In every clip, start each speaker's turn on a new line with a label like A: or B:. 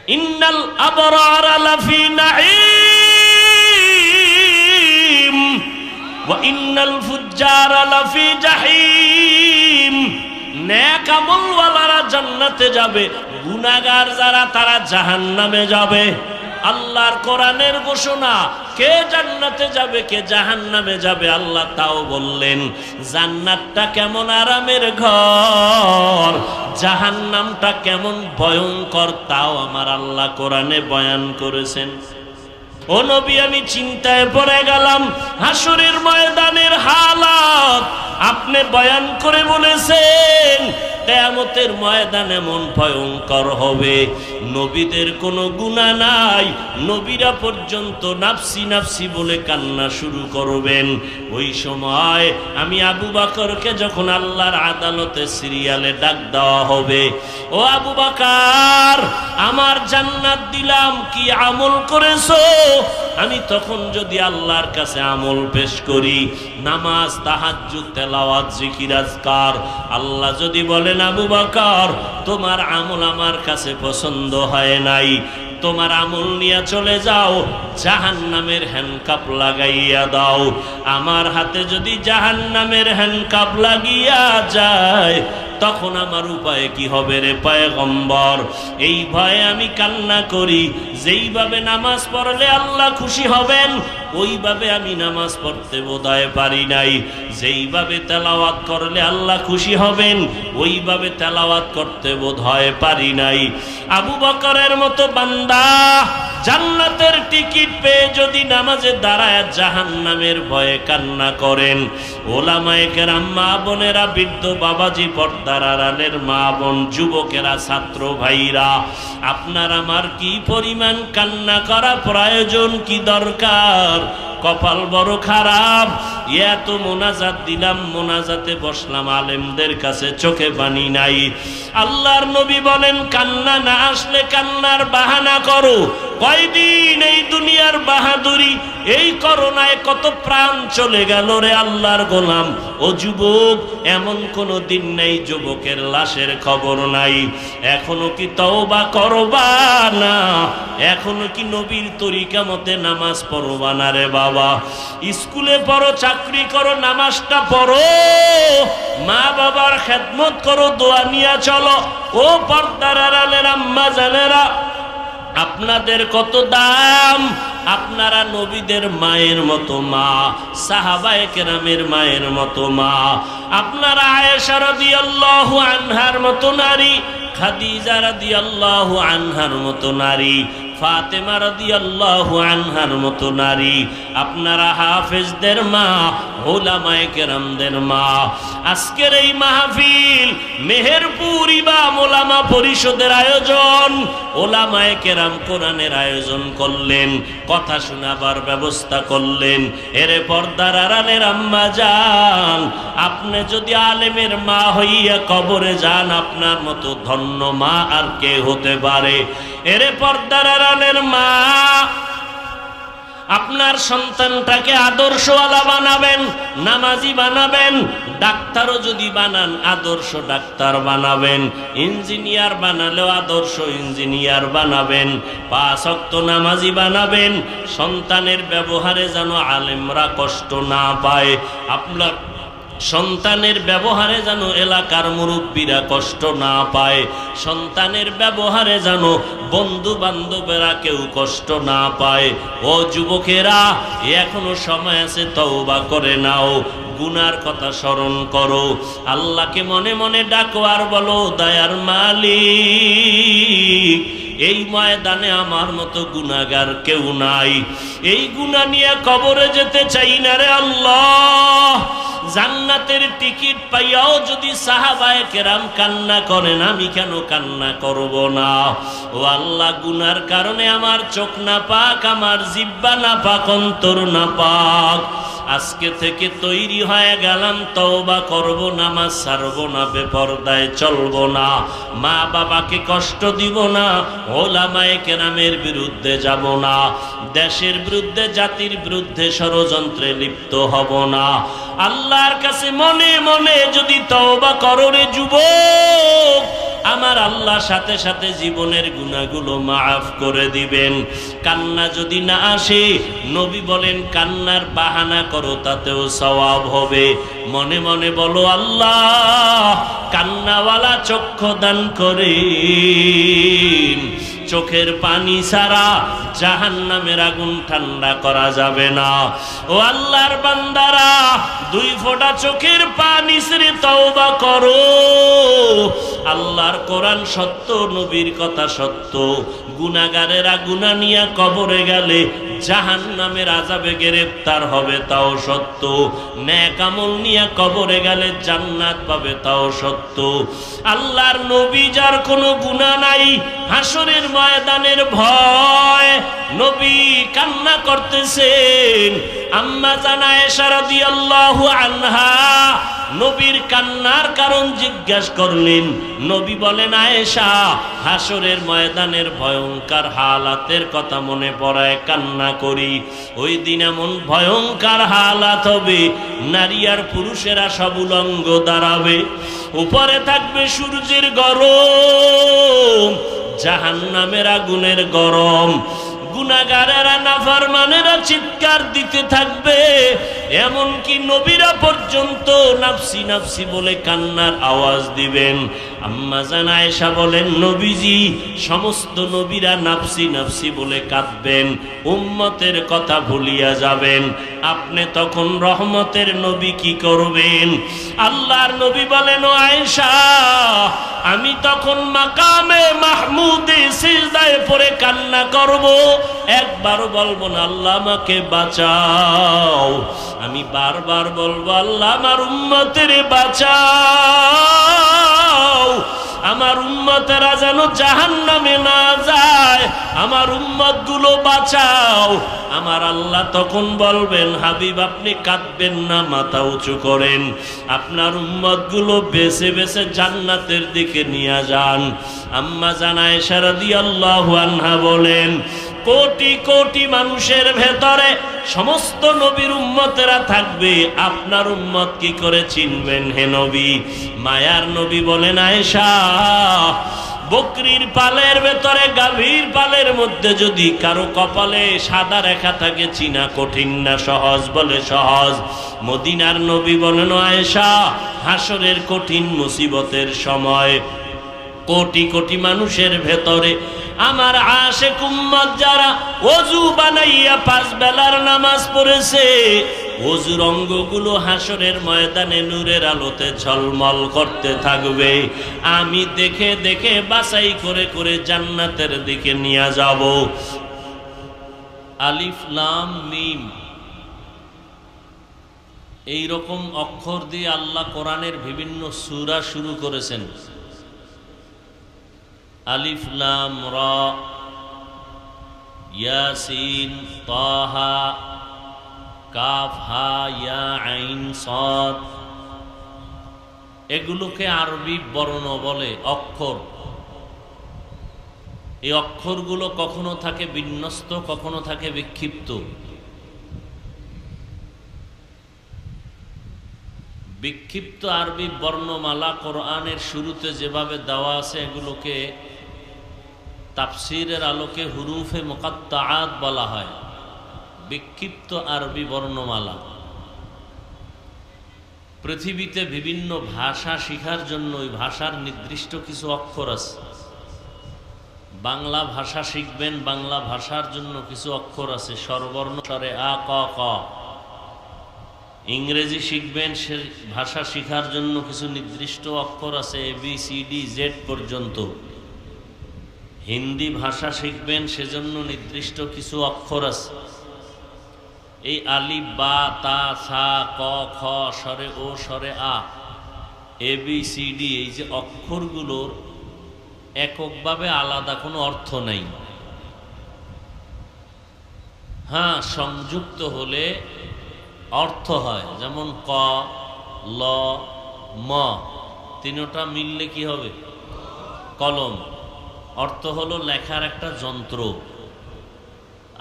A: ইন্নাল আবরারা লাফি নাঈম ওয়া ইন্নাল ফুজ্জারা লাফি জাহিম। নেক আমলওয়ালারা জান্নাতে যাবে, গুনাহগার যারা তারা জাহান্নামে যাবে। আল্লাহর কোরআনের ঘোষণা, কে জান্নাতে যাবে কে জাহান্নামে যাবে আল্লাহ তাও বললেন। জান্নাতটা কেমন আরামের ঘর, জাহান্নামটা কেমন ভয়ঙ্কর তাও আমার আল্লাহ কোরআনে বয়ান করেছেন। ও নবী, আমি চিন্তায় পড়ে গেলাম, হাসরের ময়দানের হালাত আপনি বয়ান করে বলেছেন কিয়ামতের ময়দান এমন ভয়ঙ্কর হবে, নবীদের কোনো গুনাহ নাই, নবীরা পর্যন্ত নাফসি নাফসি বলে কান্না শুরু করবেন। ওই সময় আমি আবু বকরকে যখন আল্লাহর আদালতে সিরিয়ালে ডাক দেওয়া হবে, ও আবু বকর, আমার জান্নাত দিলাম, কি আমল করেছো? আমি তখন যদি আল্লাহর কাছে আমল পেশ করি, নামাজ, তাহাজ্জুদ, তেলাওয়াত, জিকির, আজকার, আল্লাহ যদি বলেন আবু বকর তোমার আমল আমার কাছে পছন্দ হয় নাই, তোমার আমল নিয়ে চলে যাও, জাহান্নামের হ্যান্ডকাপ লাগাইয়া দাও। আমার হাতে যদি জাহান্নামের হ্যান্ডকাপ লাগিয়া যায় তখন আমার উপায় কি হবে রে পয়গম্বর? এই ভয়ে আমি কান্না করি। যেইভাবে নামাজ পড়লে আল্লাহ খুশি হবেন ওইভাবে আমি নামাজ পড়তে বোধহয় পারি নাই, যেইভাবে তেলাওয়াত করলে আল্লাহ খুশি হবেন ওইভাবে তেলাওয়াত করতে বোধহয় পারি নাই। আবু বকরের মতো বান্দা জান্নাতের টিকিট পেয়ে যদি নামাজে দাঁড়ায় জাহান্নামের ভয়ে কান্না করেন, ওলামায়ে কেরাম, মা বোনেরা, বৃদ্ধ বাবাজি, পর্দার আড়ালের মা বোন, যুবকেরা, ছাত্র ভাইরা, আপনার আমার কি পরিমাণ কান্না করা প্রয়োজন, কি দরকার? কপাল বড় খারাপ, এত মোনাজাত দিলাম, মোনাজাতে বসলাম, আলেমদের কাছে চোখে পানি নাই। আল্লাহর নবী বলেন কান্না না আসলে কান্নার বাহানা করো। কয়দিন এই দুনিয়ার বাহাদুরি, এই করোনায় কত প্রাণ চলে গেল রে আল্লাহর গোলাম। ও যুবক, এমন কোনো দিন নেই যুবকের লাশের খবর নাই। এখনো কি তওবা করবা না? এখনো কি নবীর তরিকা মতে নামাজ পড়বা না রে বাবা? স্কুলে পড়ো, চাকরি করো, নামাজটা পড়ো, মা বাবার খেদমত করো, দোয়া নিয়ে চলো। ও পর্দার আড়ালের আম্মা জানেরা, আপনাদের কত দাম। আপনারা নবীদের মায়ের মতো মা, সাহাবায়ে কেরামের মায়ের মতো মা, আপনারা আয়েশা রাদিয়াল্লাহু আনহার মতো নারী, খাদিজা রাদিয়াল্লাহু আনহার মতো নারী, ফাতেমা রাদিয়াল্লাহু আনহার মতো নারী, আপনারা হাফেজদের মা, উলামায়ে কেরামদের মা। আজকের এই মাহফিল মেহেরপুর ইমাম ওলামা পরিষদের আয়োজন, ওলামায়ে কেরাম কোরআনের আয়োজন করলেন, কথা শোনাবার ব্যবস্থা করলেন। এরে পর্দার আড়ালের আম্মা যান, আপনি যদি আলেমের মা হইয়া কবরে যান, আপনার মতো ধন্য মা আর কে হতে পারে? এরে পর্দার আড়ালের মা, আপনার সন্তানটাকে আদর্শওয়ালা বানাবেন, নামাজি বানাবেন, ডাক্তারও যদি বানান আদর্শ ডাক্তার বানাবেন, ইঞ্জিনিয়ার বানালেও আদর্শ ইঞ্জিনিয়ার বানাবেন, 5 ওয়াক্ত নামাজি বানাবেন। সন্তানের ব্যবহারে যেন আলেমরা কষ্ট না পায়, আপনার সন্তানের ব্যবহারে যেন এলাকার মুরব্বীরা কষ্ট না পায়, সন্তানের ব্যবহারে যেন বন্ধু বান্ধবেরা কেউ কষ্ট না পায়। ও যুবকেরা, এখনো সময় আছে, তওবা করে নাও, গুনার কথা স্মরণ করো, আল্লাহকে মনে মনে ডাকো আর বলো, দয়ার মালিক, এই ময়দানে আমার মতো গুনাহগার কেউ নাই, এই গুনাহ নিয়ে কবরে যেতে চাই না রে আল্লাহ। জান্নাতের টিকিট পাইয়াও যদি সাহাবায়ে কেরাম কান্না করেন, আমি কেন কান্না করব না? ও আল্লাহ, গুনার কারণে আমার চোখ না পাক, আমার জিহ্বা না পাক, অন্তর না পাক। আজকে থেকে তৈরি হয়ে গেলাম, তওবা করব, নামাজ ছাড়ব না, বেপরদায় চলব না, মা বাবাকে কষ্ট দিব না, ওলামায়ে কেরামের বিরুদ্ধে যাব না, দেশের বিরুদ্ধে, জাতির বিরুদ্ধে ষড়যন্ত্রে লিপ্ত হব না। আল্লাহর কাছে মনে মনে যদি তওবা করো রে যুবক, আমার আল্লাহ সাথে সাথে জীবনের গুনাহগুলো মাফ করে দিবেন। কান্না যদি না আসে, নবী বলেন কান্নার বাহানা করো, তাতেও সওয়াব হবে। মনে মনে বলো, আল্লাহ কান্নাওয়ালা চক্ষু দান করেন। চোখের পানি ছাড়া জাহান্নামের আগুন ঠান্ডা করা যাবে না। ও আল্লাহর বান্দারা, 2 ফোঁটা চোখের পানি ছেড়ে তওবা করো। আল্লাহর কোরআন সত্য, নবীর কথা সত্য। গুনাহগারেরা গুনাহ নিয়ে কবরে গেলে জাহান্নামের আযাবে গ্রেফতার হবে, তাও সত্য। নেক আমল নিয়ে কবরে গেলে জান্নাত পাবে, তাও সত্য। আল্লাহর নবী যার কোনো গুনাহ নাই, হাসরের ময়দানের ভয়, নবী কান্না করতেছেন। আম্মা জান আয়েশা রাদিয়াল্লাহু আনহা নবীর কান্নার কারণ জিজ্ঞাসা করলেন। নবী বলেন, আয়েশা, হাসরের ময়দানের ভয়ঙ্কর হালাতের কথা মনে পড়ায় কান্না করি। ওই দিন এমন ভয়ঙ্কর হালাত হবে, নারী আর পুরুষেরা সব উলঙ্গ দাঁড়াবে। উপরে থাকবে সূর্যের গরম, জাহান্নামের আগুনের গরম। গুনাহগারেরা নাফরমানেরা চিৎকার দিতে থাকবে, এমনকি নবীরা পর্যন্ত নাফসি নাফসি বলে কান্নার আওয়াজ দিবেন। আম্মা জান আয়েশা বলেন, নবীজি সমস্ত নবীরা নাফসি নাফসি বলে কাঁদবেন, উম্মতের কথা ভুলিয়া যাবেন। আপনি তখন রহমতের নবী কি করবেন? আল্লাহর নবী বলেন, ও আয়েশা, আমি তখন মাকামে মাহমুদে সিজদায় পড়ে কান্না করব। একবারও বলবো না আল্লাহ আমাকে বাঁচাও, আমি বারবার বলবো আল্লাহ আমার উম্মতের বাঁচাও। আমার উম্মতেরা যেন জাহান্নামে না যায়, আমার উম্মতগুলো বাঁচাও। আমার আল্লাহ তখন বলবেন, হাবিব আপনি কাঁদবেন না, মাথা উঁচু করেন, আপনার উম্মতগুলো বেছে বেছে জান্নাতের দিকে নিয়ে যান। আম্মা জান আয়েশা রাদিয়াল্লাহু আনহা বলেন, কোটি কোটি মানুষের ভেতরে সমস্ত নবীর উম্মতেরা থাকবে, আপনার উম্মত কি করে চিনবেন হে নবী? মায়ার নবী বলেন, আয়েশা, বকরির পালের ভেতরে, গাভীর পালের মধ্যে যদি কারো কপালে সাদা রেখা থাকে, চিনা কঠিন না সহজ? বলে সহজ। মদিনার নবী বলেন, আয়েশা, হাসরের কঠিন মুসিবতের সময় কোটি কোটি মানুষের ভেতরে আমার আশিক উম্মত যারা ওযু বানাইয়া 5 বেলার নামাজ পড়েছে, ওযুর অঙ্গগুলো হাসরের ময়দানে নূরের আলোতে ঝলমল করতে থাকবে। আমি দেখে দেখে বাছাই করে করে জান্নাতের দিকে নিয়ে যাব। আলিফ লাম মিম, এই রকম অক্ষর দিয়ে আল্লাহ কোরআনের বিভিন্ন সূরা শুরু করেছেন। আলিফ লাম রা, ইয়াসিন, তাহা, কাফ হা ইয়া আইন সাদ, এগুলোকে আরবি বর্ণ বলে, অক্ষর। এই অক্ষরগুলো কখনো থাকে বিন্যস্ত, কখনো থাকে বিক্ষিপ্ত। বিক্ষিপ্ত আরবি বর্ণমালা কোরআনের শুরুতে যেভাবে দেওয়া আছে, এগুলোকে তাফসীরের আলোকে হুরুফে মুকাত্তাআত বলা হয়। বিক্ষিপ্ত আরবি বর্ণমালা। পৃথিবীতে বিভিন্ন ভাষা শেখার জন্য ওই ভাষার নির্দিষ্ট কিছু অক্ষর আছে। বাংলা ভাষা শিখবেন, বাংলা ভাষার জন্য কিছু অক্ষর আছে, স্বরবর্ণ, স্বরে আ ক ক। ইংরেজি শিখবেন, সে ভাষা শেখার জন্য কিছু নির্দিষ্ট অক্ষর আছে, ABCD Z পর্যন্ত। হিন্দি ভাষা শিখবেন, সেজন্য নির্দিষ্ট কিছু অক্ষর আছে। এই আলিফ বা তা সা ক খ, স্বরে ও স্বরে আ, ABCD, এই যে অক্ষরগুলোর এককভাবে আলাদা কোনো অর্থ নাই। হ্যাঁ, সংযুক্ত হলে অর্থ হয়। যেমন ক, ল, ম, তিনটা মিললে কি হবে? কলম। অর্থ হলো লেখার একটা যন্ত্র।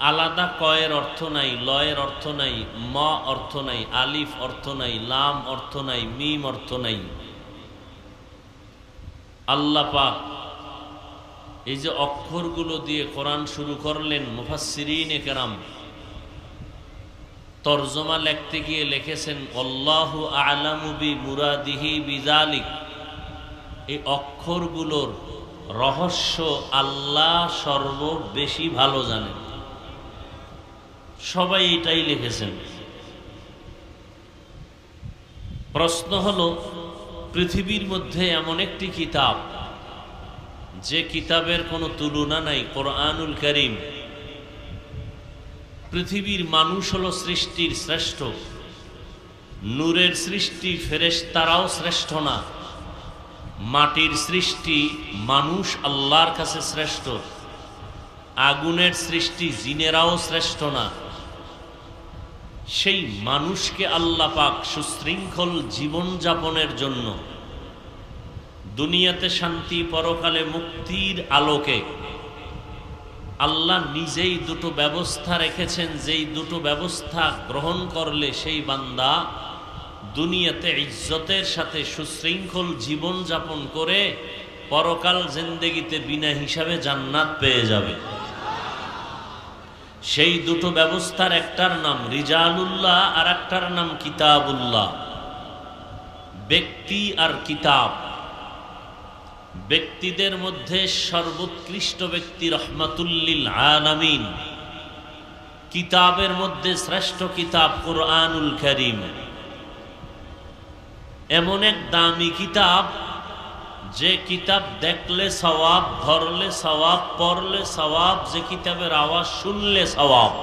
A: আলাদা কয়ের অর্থ নাই, লয়ের অর্থ নাই, ম অর্থ নাই, আলিফ অর্থ নাই, লাম অর্থ নাই, মিম অর্থ নাই। আল্লাহ পাক এই যে অক্ষরগুলো দিয়ে কোরআন শুরু করলেন, মুফাসসিরিনে কেরাম তরজমা লিখতে গিয়ে লিখেছেন আল্লাহু আ'লামু বিমুরাদিহি বিযালিক। এই অক্ষরগুলোর রহস্য আল্লাহ সর্ববেশি ভালো জানেন। সবাই এটাই লিখেছেন। প্রশ্ন হলো, পৃথিবীর মধ্যে এমন একটি কিতাব যে কিতাবের কোনো তুলনা নাই, কোরআনুল কারীম। পৃথিবীর মানুষ হলো সৃষ্টির শ্রেষ্ঠ। নূরের সৃষ্টি ফেরেশতারাও শ্রেষ্ঠ না। মাটির সৃষ্টি মানুষ আল্লাহর কাছে শ্রেষ্ঠ। আগুনের সৃষ্টি জিনেরাও শ্রেষ্ঠ না। সেই মানুষকে আল্লাহ পাক সুশৃঙ্খল জীবন যাপনের জন্য, দুনিয়াতে শান্তি পরকালে মুক্তির আলোকে আল্লাহ নিজেই দুটো ব্যবস্থা রেখেছেন, যেই দুটো ব্যবস্থা গ্রহণ করলে সেই বান্দা দুনিয়াতে ইজ্জতের সাথে সুশৃঙ্খল জীবন যাপন করে পরকাল জিন্দেগিতে বিনা হিসাবে জান্নাত পেয়ে যাবে। সেই দুটো ব্যবস্থার একটার নাম রিজালুল্লাহ আর একটার নাম কিতাবুল্লাহ। ব্যক্তি আর কিতাব। ব্যক্তিদের মধ্যে সর্বোৎকৃষ্ট ব্যক্তি রহমাতুল্লিল আলামিন। কিতাবের মধ্যে শ্রেষ্ঠ কিতাব কোরআনুল কারীম। এমন এক দামি কিতাব যে কিতাব দেখলে সওয়াব, ধরলে সওয়াব, পড়লে সওয়াব, যে কিতাবের আওয়াজ শুনলে সওয়াব।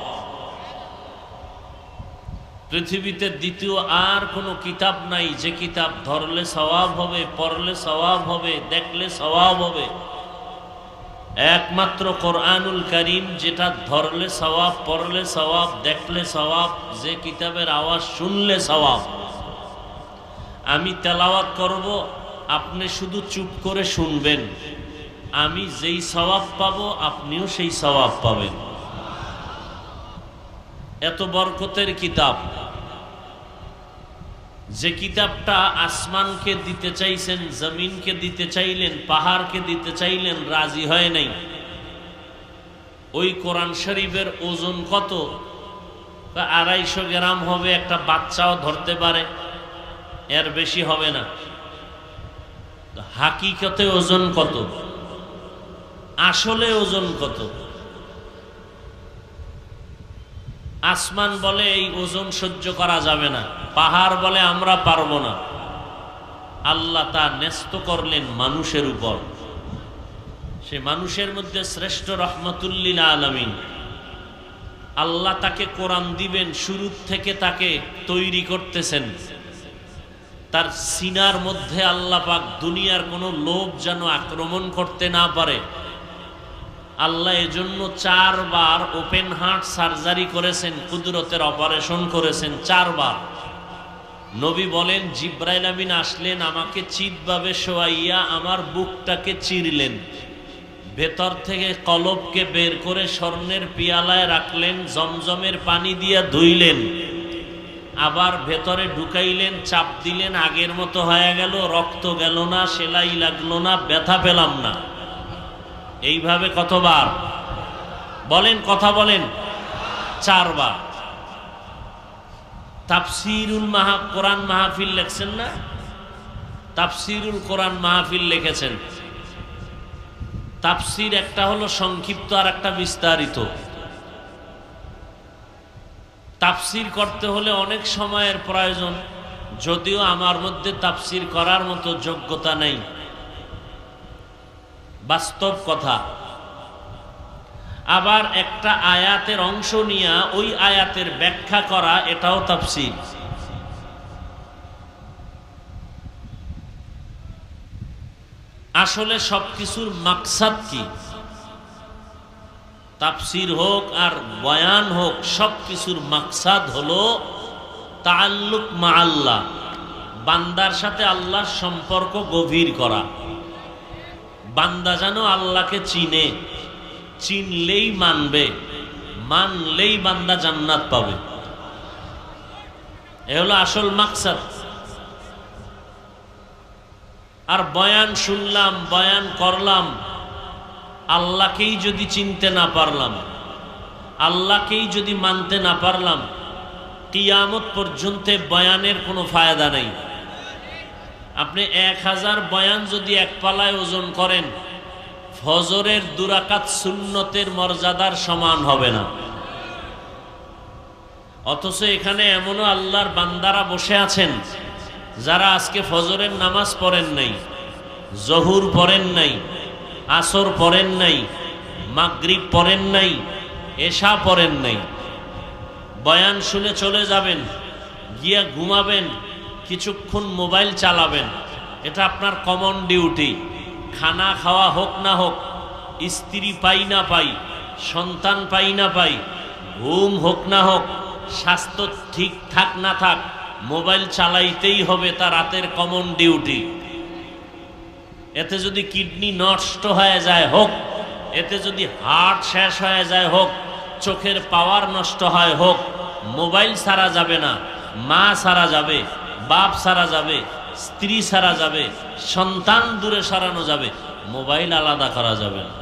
A: পৃথিবীতে দ্বিতীয় আর কোনো কিতাব নাই যে কিতাব ধরলে সওয়াব হবে, পড়লে সওয়াব হবে, দেখলে সওয়াব হবে। একমাত্র কোরআনুল কারীম, যেটা ধরলে সওয়াব, পড়লে সওয়াব, দেখলে সওয়াব, যে কিতাবের আওয়াজ শুনলে সওয়াব। আমি তেলাওয়াত করব, আপনি শুধু চুপ করে শুনবেন। আমি যেই সওয়াব পাবো আপনিও সেই সওয়াব পাবেন। এত বরকতের কিতাব, যে কিতাবটা আসমানকে দিতে চাইছেন, জমিনকে দিতে চাইলেন, পাহাড়কে দিতে চাইলেন, রাজি হয় নাই। ওই কোরআন শরীফের ওজন কত? 250 গ্রাম হবে, একটা বাচ্চাও ধরতে পারে, এর বেশি হবে না। হাকিকতে ওজন কত? আসলে ওজন কত? আসমান বলে এই ওজন সহ্য করা যাবে না, পাহাড় বলে আমরা পারবো না। আল্লাহ তা ন্যস্ত করলেন মানুষের উপর। সে মানুষের মধ্যে শ্রেষ্ঠ রহমাতুল্লিল আলামিন। আল্লাহ তাকে কোরআন দিবেন, শুরু থেকে তাকে তৈরি করতেছেন। তার সিনার মধ্যে আল্লাহ পাক দুনিয়ার কোনো লোভ যেন আক্রমণ করতে না পারে, আল্লাহ এজন্য 4 বার ওপেন হার্ট সার্জারি করেছেন, কুদরতের অপারেশন করেছেন 4 বার। নবী বলেন, জিব্রাইল আমিন আসলেন, আমাকে চিৎভাবে শোয়াইয়া আমার বুকটাকে চিরলেন, ভেতর থেকে কলবকে বের করে স্বর্ণের পিয়ালায় রাখলেন, জমজমের পানি দিয়া ধুইলেন, আবার ভেতরে ঢুকাইলেন, চাপ দিলেন, আগের মতো হয়ে গেল, রক্ত গেল না, সেলাই লাগলো না, ব্যথা পেলাম না। এইভাবে কতবার বলেন? কথা বলেন। 4 বার। তাফসিরুল কোরআন মাহফিল লিখছেন না? তাফসিরুল কোরআন মাহফিল লিখেছেন। তাফসির একটা হলো সংক্ষিপ্ত আর একটা বিস্তারিত। তাফসির করতে হলে অনেক সময়ের প্রয়োজন, যদিও আমার মধ্যে তাফসির করার মতো যোগ্যতা নেই, বাস্তব কথা। আবার একটা আয়াতের অংশ নিয়ে ওই আয়াতের ব্যাখ্যা করা, এটাও তাফসির। আসলে সবকিছুর মাকসাদ কি? তাফসির হোক আর বয়ান হোক, সবকিছুর মাকসাদ হলো তাআল্লুক মা আল্লাহ, বান্দার সাথে আল্লাহর সম্পর্ক গভীর করা। বান্দা যেন আল্লাহকে চিনে, চিনলেই মানবে, মানলেই বান্দা জান্নাত পাবে। এ হলো আসল মাকসাদ। আর বয়ান শুনলাম, বয়ান করলাম, আল্লাহকেই যদি চিনতে না পারলাম, আল্লাহকেই যদি মানতে না পারলাম, কিয়ামত পর্যন্ত বয়ানের কোনো ফায়দা নেই। আপনি 1000 বয়ান যদি এক পালায় ওজন করেন, ফজরের 2 রাকাত সুন্নতের মর্যাদার সমান হবে না। অথচ এখানে এমনও আল্লাহর বান্দারা বসে আছেন যারা আজকে ফজরের নামাজ পড়েন নাই, জহুর পড়েন নাই, আসর পড়েন নাই, মাগরিব পড়েন নাই, এশা পড়েন নাই। বয়ান শুনে চলে যাবেন, গিয়া ঘুমাবেন, কিছুক্ষণ মোবাইল চালাবেন, এটা আপনার কমন ডিউটি। খানা খাওয়া হোক না হোক, স্ত্রী পাই না পাই, সন্তান পাই না পাই, ঘুম হোক না হোক, স্বাস্থ্য ঠিক থাক না থাক, মোবাইল চালাইতেই হবে, তা রাতের কমন ডিউটি। এতে যদি কিডনি নষ্ট হয়ে যায় হোক, এতে যদি হার্ট শেষ হয়ে যায় হোক, চোখের পাওয়ার নষ্ট হয় হোক, মোবাইল ছাড়া যাবে না। মা ছাড়া যাবে, বাপ ছাড়া যাবে, স্ত্রী ছাড়া যাবে, সন্তান দূরে সরানো যাবে, মোবাইল আলাদা করা যাবে না।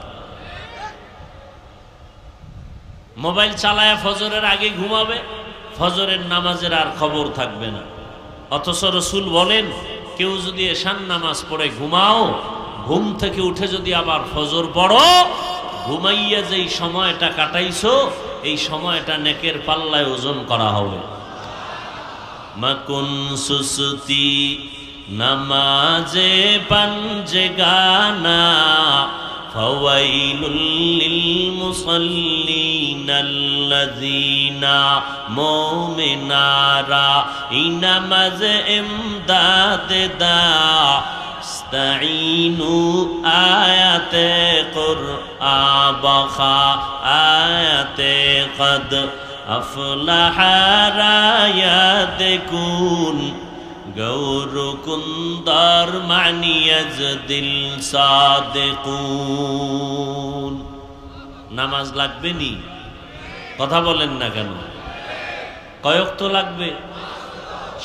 A: মোবাইল চালায় ফজরের আগে ঘুমাবে, ফজরের নামাজের আর খবর থাকবে না। অথচ রসুল বলেন, কেউ যদি এশার নামাজ পড়ে ঘুমাও, ঘুম থেকে উঠে যদি আবার ফজর পড়ো, ঘুমাইয়া যেই সময়টা কাটাইছো, এই সময়টা নেকের পাল্লায় ওজন করা হবে। মাকুন সুসুতি নামাজে পাঞ্জে গানা, ফাওয়াইলুল লিল মুসাল্লিনাল্লাযীনা মুমিনারা ইনামাজ ইমদাদ দা ইস্তাঈনু আয়াতে কুরআন বাখা আয়াতে কদ আফলাহা রায়াত কুন গৌরকুন্দর মানিয়াজ দিল সাদিকুন। নামাজ লাগবে নি? কথা বলেন না কেন? কয়েক তো লাগবে?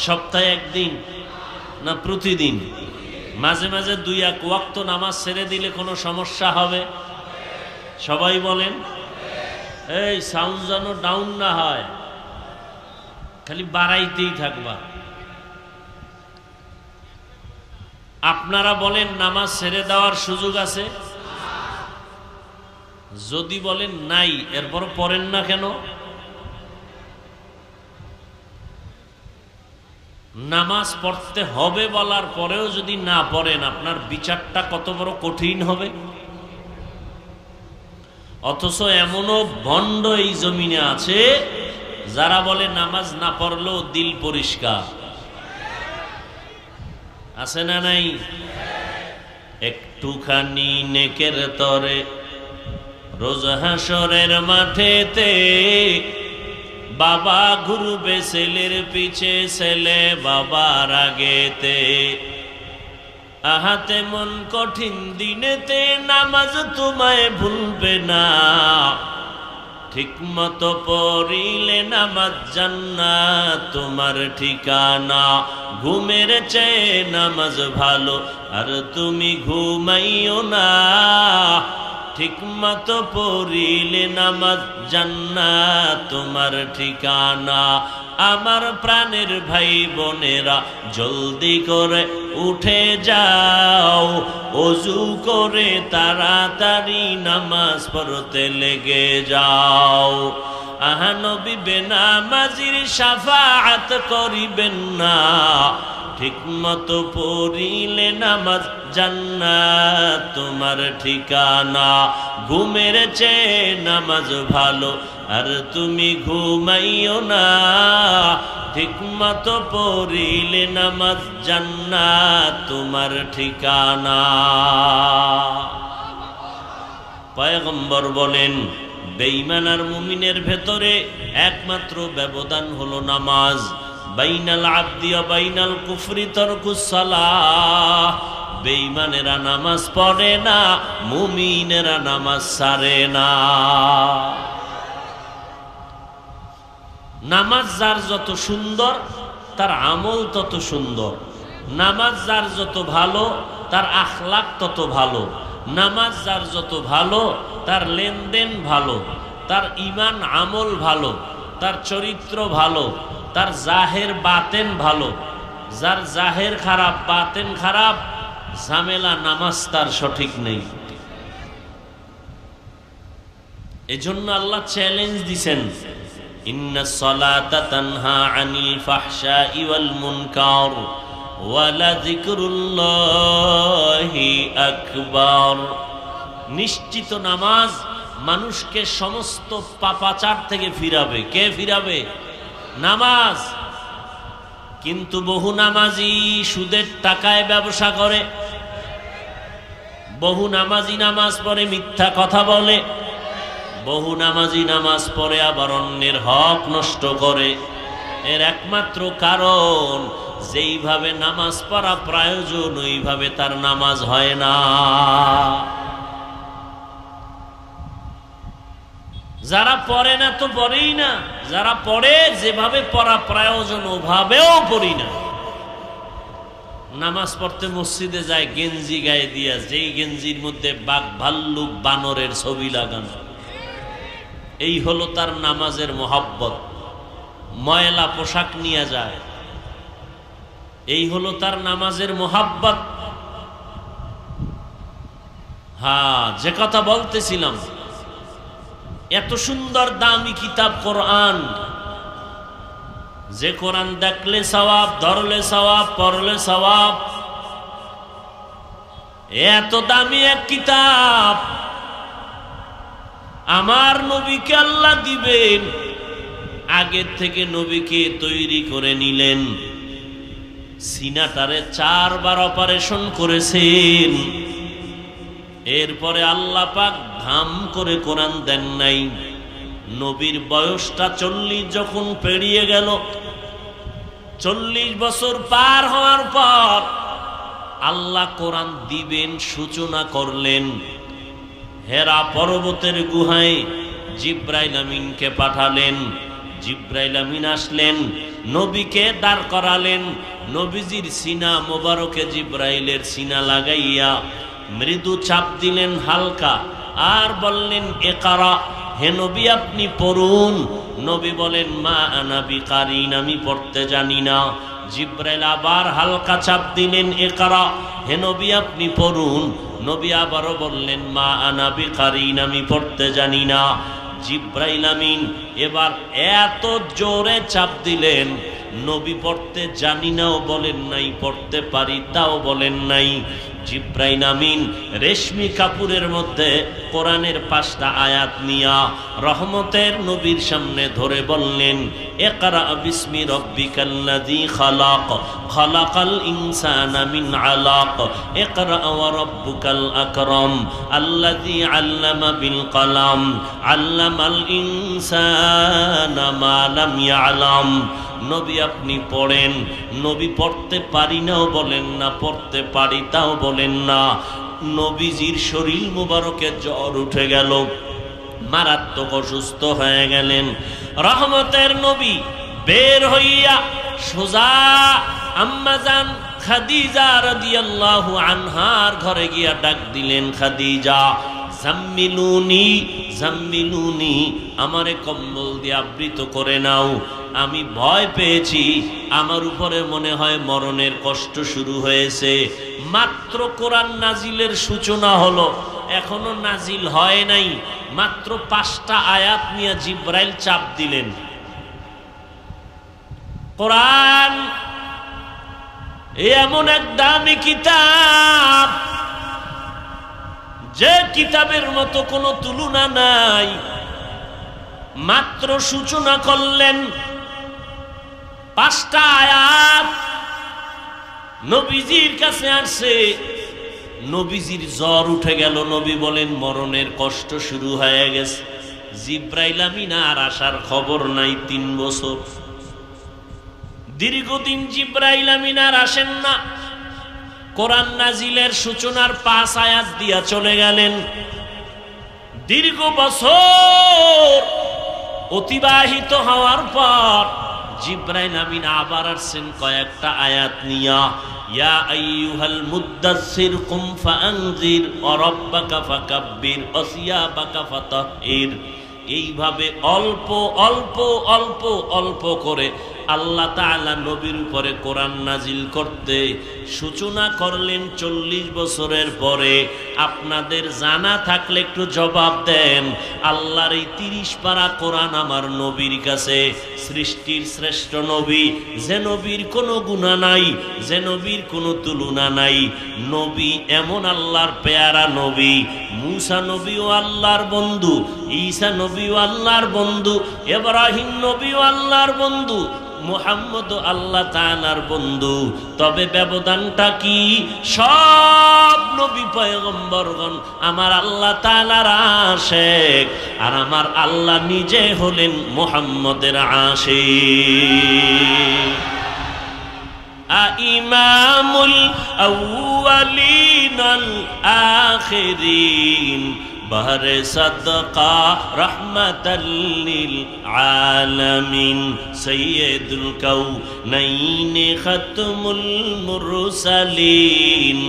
A: সপ্তাহে একদিন না প্রতিদিন? মাঝে মাঝে 2-1 ওয়াক্ত নামাজ ছেড়ে দিলে কোনো সমস্যা হবে? সবাই বলেন। এই সাউন্ড যেন ডাউন না হয়, খালি বাড়াইতেই থাকবা। আপনারা বলেন নামাজ ছেড়ে দেওয়ার সুযোগ আছে? যদি বলেন নাই, এরপর পড়েন না কেন? নামাজ পড়তে হবে বলার পরেও যদি না পড়েন, আপনার বিচারটা কত বড় কঠিন হবে। অথচ এমনও ভণ্ড এই জমিনে আছে যারা বলে নামাজ না পড়লেও দিল পরিষ্কার। আছে না নাই? একটুখানি নেকের তরে রোজ হাসরের মাঠেতে বাবা ঘুরবে ছেলের পিছে, ছেলে বাবার আগেতে। আহাতে মন কঠিন দিনেতে নামাজ তোমায় ভুলবে না, ঠিক মতো পড়িলে নামাজ জান্নাত তোমার ঠিকানা। ঘুমের চেয়ে নামাজ ভালো, আর তুমি ঘুমাইও না, ঠিক মতো পড়িলে নামাজ জান্নাত তোমার ঠিকানা। আমার প্রাণের ভাই বোনেরা, জলদি করে উঠে যাও, ওযু করে তাড়াতাড়ি নামাজ পড়তে লেগে যাও। আহা নবী বেনামাজির শাফাআত করিবেন না, ঠিক মতো পড়িলে নামাজ জান্নাত তোমার ঠিকানা। ঘুমের চেয়ে নামাজ ভালো, আর তুমি ঘুমাইও না, ঠিক মতো পড়িলে নামাজ জান্নাত তোমার ঠিকানা। পয়গম্বর বলেন, বেঈমান আর মুমিনের ভেতরে একমাত্র ব্যবধান হলো নামাজ। বাইনাল আবদি ওয়া বাইনাল কুফরি তারকুস সালাহ। বেঈমানেরা নামাজ পড়ে না, মুমিনেরা নামাজ ছাড়ে না। নামাজ যার যত সুন্দর, তার আমল তত সুন্দর। নামাজ যার যত ভালো, তার আখলাক তত ভালো। নামাজ যার যত ভালো, তার লেনদেন ভালো, তার ঈমান আমল ভালো, তার চরিত্র ভালো, তার জাহের বাতেন ভালো। যার জাহের খারাপ, বাতেন খারাপ, ঝামেলা, নামাজ তার সঠিক নেই। এজন্য আল্লাহ চ্যালেঞ্জ দিছেন, ইন্নাস সালাতা তানহা আনিল ফাহশাই ওয়াল মুনকার ওয়া লাযিকরুল্লাহি আকবার। নিশ্চিত নামাজ মানুষকে সমস্ত পাপাচার থেকে ফিরাবে। কে ফিরাবে? নামাজ। কিন্তু বহু নামাজি সুদের টাকায় ব্যবসা করে, বহু নামাজি নামাজ পড়ে মিথ্যা কথা বলে, বহু নামাজি নামাজ পড়ে আবার অন্যের হক নষ্ট করে। এর একমাত্র কারণ, যেইভাবে নামাজ পড়া প্রয়োজন ওইভাবে তার নামাজ হয় না। যারা পড়ে না তো পড়েই না, যারা পড়ে যেভাবে পড়া প্রয়োজন ওভাবেও পড়ি না। নামাজ পড়তে মসজিদে যায় গেঞ্জি গায়ে দিয়া, যেই গেঞ্জির মধ্যে বাঘ ভাল্লুক বানরের ছবি লাগানো। এই হলো তার নামাজের মোহাব্বত। ময়লা পোশাক নিয়ে যায়, এই হলো তার নামাজের মোহাব্বত। হ্যাঁ, যে কথা বলতেছিলাম, এত সুন্দর দামি কিতাব কোরআন, যে কোরআন দেখলে সওয়াব, ধরলে সওয়াব, পড়লে সওয়াব। এত দামি এক কিতাব আমার নবীকে আল্লাহ দিবেন, আগের থেকে নবীকে তৈরি করে নিলেন। সিনাটারে 4 বার অপারেশন করেছেন। এরপরে আল্লাহ পাক ধাম করে কোরআন দেন নাই। নবীর বয়সটা 40 যখন পেরিয়ে গেল, 40 বছর পার হওয়ার পর আল্লাহ কোরআন দিবেন সূচনা করলেন। হেরা পর্বতের গুহায় জিব্রাইল আমিনকে পাঠালেন। জিব্রাইল আমিন আসলেন, নবীকে দাঁড় করালেন। নবীজির সিনা মোবারকে জিব্রাইলের সিনা লাগাইয়া মৃদু চাপ দিলেন হালকা, আর বললেন ইকরা, হে নবী আপনি পড়ুন। নবী বলেন মা আনা বিকারিন, আমি পড়তে জানি না। জিব্রাইল আবার হালকা চাপ দিলেন ইকরা, হে নবী আপনি পড়ুন। নবী আবারও বললেন মা আনা বিকারিন, আমি পড়তে জানি না। জিব্রাইল আমিন এবার এত জোরে চাপ দিলেন, নবী পড়তে জানি নাও বলেন নাই, পড়তে পারি তাও বলেন নাই। জিব্রাইল আমিন রেশমি কাপড়ের মধ্যে কোরআনের 5টা আয়াত নিয়া রহমতের নবীর সামনে ধরে বললেন ইকরা বিসমি রাব্বিকাল্লাযী খালাক, খালাকাল ইনসানা মিন আলাক, ইকরা ওয়া রাব্বুকাল আকরাম, আল্লাযী আল্লামা বিল কলম, আল্লামাল ইনসানা মা লাম ইয়ালাম। নবী আপনি পড়েন। নবী পড়তে পারি নাও বলেন না, পড়তে পারি তাও বলেন না। নবীজির শরীর মুবারকে জ্বর উঠে গেল, মারাত্মক অসুস্থ হয়ে গেলেন। রহমতের নবী বের হইয়া সোজা আম্মাজান খাদিজা রাদিয়াল্লাহু আনহার ঘরে গিয়া ডাক দিলেন, খাদিজা জাম্মিলুনি, জাম্মিলুনি, আমারে কম্বল দিয়ে আবৃত করে নাও। আমি ভয় পেয়েছি, আমার উপরে মনে হয় মরণের কষ্ট শুরু হয়েছে। মাত্র কোরআন নাজিলের সূচনা হলো, এখনো নাজিল হয় নাই। মাত্র 5টা আয়াত নিয়ে জিব্রাইল চাপ দিলেন। কোরআন এমন এক দামি কিতাব, যে কিতাবের মতো কোনো তুলনা নাই। মাত্র সূচনা করলেন, 5টা আয়াত নবীজির কাছে আসছে। নবীজির জ্বর উঠে গেল। নবী বলেন মরণের কষ্ট শুরু হয়ে গেছে। জিব্রাইল আমিন আর আসার খবর নাই 3 বছর। দীর্ঘদিন জিব্রাইল আমিন আর আসেন না। কোরআন নাজিলের সূচনার 5 আয়াত দিয়া চলে গেলেন। দীর্ঘ বছর অতিবাহিত হওয়ার পর জিব্রাইল আমিন আবার আসছেন কয়েকটা আয়াত নিয়া, ইয়া আইয়ুহাল মুদ্দাসসির কুম ফাআনজির ওয়া রাব্বাকা ফাকাব্বির ওয়া সিয়াবাকা ফাতাহহির। এইভাবে অল্প অল্প অল্প অল্প করে আল্লাহ তাআলা নবীর উপরে কোরআন নাজিল করতে সূচনা করলেন 40 বছরের পরে। আপনাদের জানা থাকলে একটু জবাব দেন, আল্লাহর এই 30 পারা কোরআন আমার নবীর কাছে, সৃষ্টির শ্রেষ্ঠ নবী, যে নবীর কোনো গুনাহ নাই, যে নবীর কোনো তুলনা নাই, নবী এমন আল্লাহর পেয়ারা নবী। মূসা নবীও আল্লাহর বন্ধু, ঈসা নবীও আল্লাহর বন্ধু, ইব্রাহিম নবীও আল্লাহর বন্ধু, মুহাম্মদ আল্লাহ তাআলার বন্ধু। তবে ব্যবধানটা কি? সব নবী পয়গম্বরগণ আমার আল্লাহ তাআলার আশিক, আর আমার আল্লাহ নিজে হলেন মুহাম্মদের আশিক। ইমামুল আউয়ালিন আল আখিরিন বাহরে সাদকা রহমাতাল লিল আলামিন সাইয়্যিদুল কাউনাইন খাতমুল মুরসালিন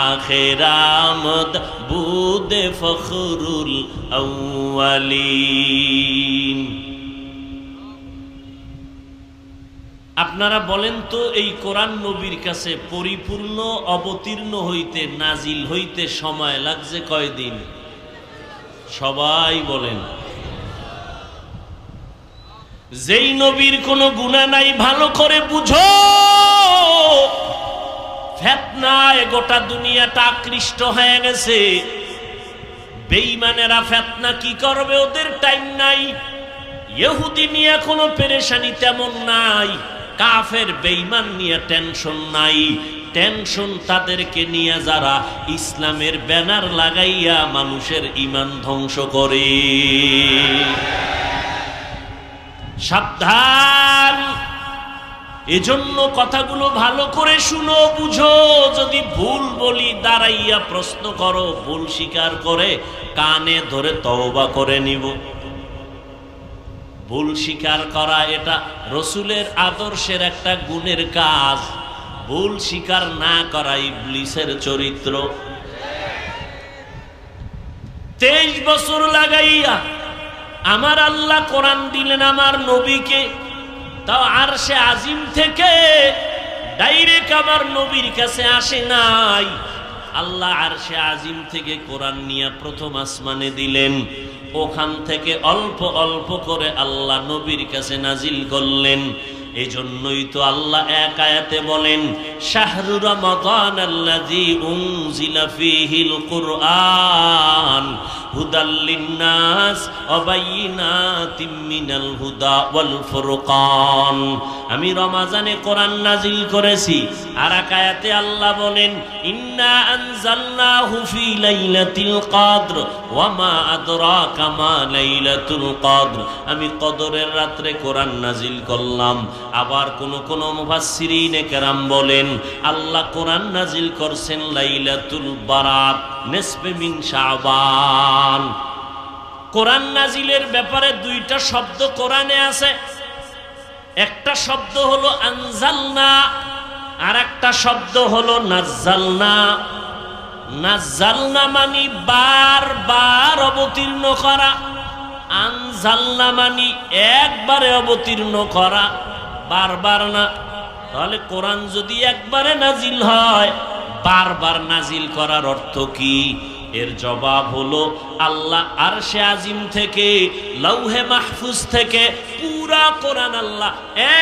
A: আখিরামদ বুদে ফখরুল আউয়ালিন। আপনারা বলেন তো, এই কোরআন নবীর কাছে পরিপূর্ণ অবতীর্ণ হইতে, নাজিল হইতে সময় লাগছে কয়দিন? সবাই বলেন। যেই নবীর কোনো গুনাহ নাই, ভালো করে বুঝো, ফিতনায় গোটা দুনিয়াটা আকৃষ্ট হয়ে গেছে। বেঈমানেরা ফিতনা কি করবে ওদের টাইম নাই। ইহুদি নিয়ে কোনো পেরেশানি তেমন নাই, কাফের বেঈমান নিয়ে টেনশন নাই। টেনশন তাদেরকে নিয়ে যারা ইসলামের ব্যানার লাগাইয়া মানুষের ঈমান ধ্বংস করে। সাবধান। এজন্য কথাগুলো ভালো করে শুনো, বুঝো। যদি ভুল বলি দাঁড়াইয়া প্রশ্ন করো, ভুল স্বীকার করে কানে ধরে তওবা করে নিব। ভুল স্বীকার করা এটা রসুলের আদর্শের একটা গুণের কাজ। ভুল স্বীকার না করা ইবলিসের চরিত্র। 23 বছর লাগাইয়া আমার আল্লাহ কোরআন দিলেন আমার নবীকে, তাও আরশে আজিম থেকে ডাইরেক্ট আমার নবীর কাছে আসে নাই। আল্লাহ আরশে আজিম থেকে কোরআন নিয়ে প্রথম আসমানে দিলেন, ওখান থেকে অল্প অল্প করে আল্লাহ নবীর কাছে নাজিল করলেন। এই জন্যই তো আল্লাহ এক আয়াতে বলেন, শাহরু রমাদান আল্লাযী উনজিলা ফীহিল কুরআন হুদাল লিন্নাস ওয়া বাইয়িনাতিম মিনাল হুদা ওয়াল ফুরকান। আমি রমজানে কোরআন নাজিল করেছি। আর এক আয়াতে আল্লাহ বলেন, ইন্না আনজালনাহু ফী লাইলাতিল কদর ওয়া মা আদরাকা মা লাইলাতুল কদর। আমি কদরের রাতে কোরআন নাজিল করলাম। আবার কোন মুফাসসিরিনে কেরাম বলেন, আল্লাহ কোরআন নাজিল করছেন লাইলাতুল বারাত, নিসফে মিন শাবান। কোরআন নাজিলের ব্যাপারে দুইটা শব্দ কোরআনে আছে। একটা শব্দ হলো আনজালনা, আর একটা শব্দ হলো নাজ্জালনা। নাজ্জালনা মানে বারবার অবতীর্ণ করা, আনজালনা মানে একবারে অবতীর্ণ করা, বারবার না। তাহলে কোরআন যদি একবারে নাজিল হয়, বারবার নাজিল করার অর্থ কি? এর জবাব হলো, আল্লাহ আরশে আজিম থেকে, লৌহে মাহফুজ থেকে পুরা কোরআন আল্লাহ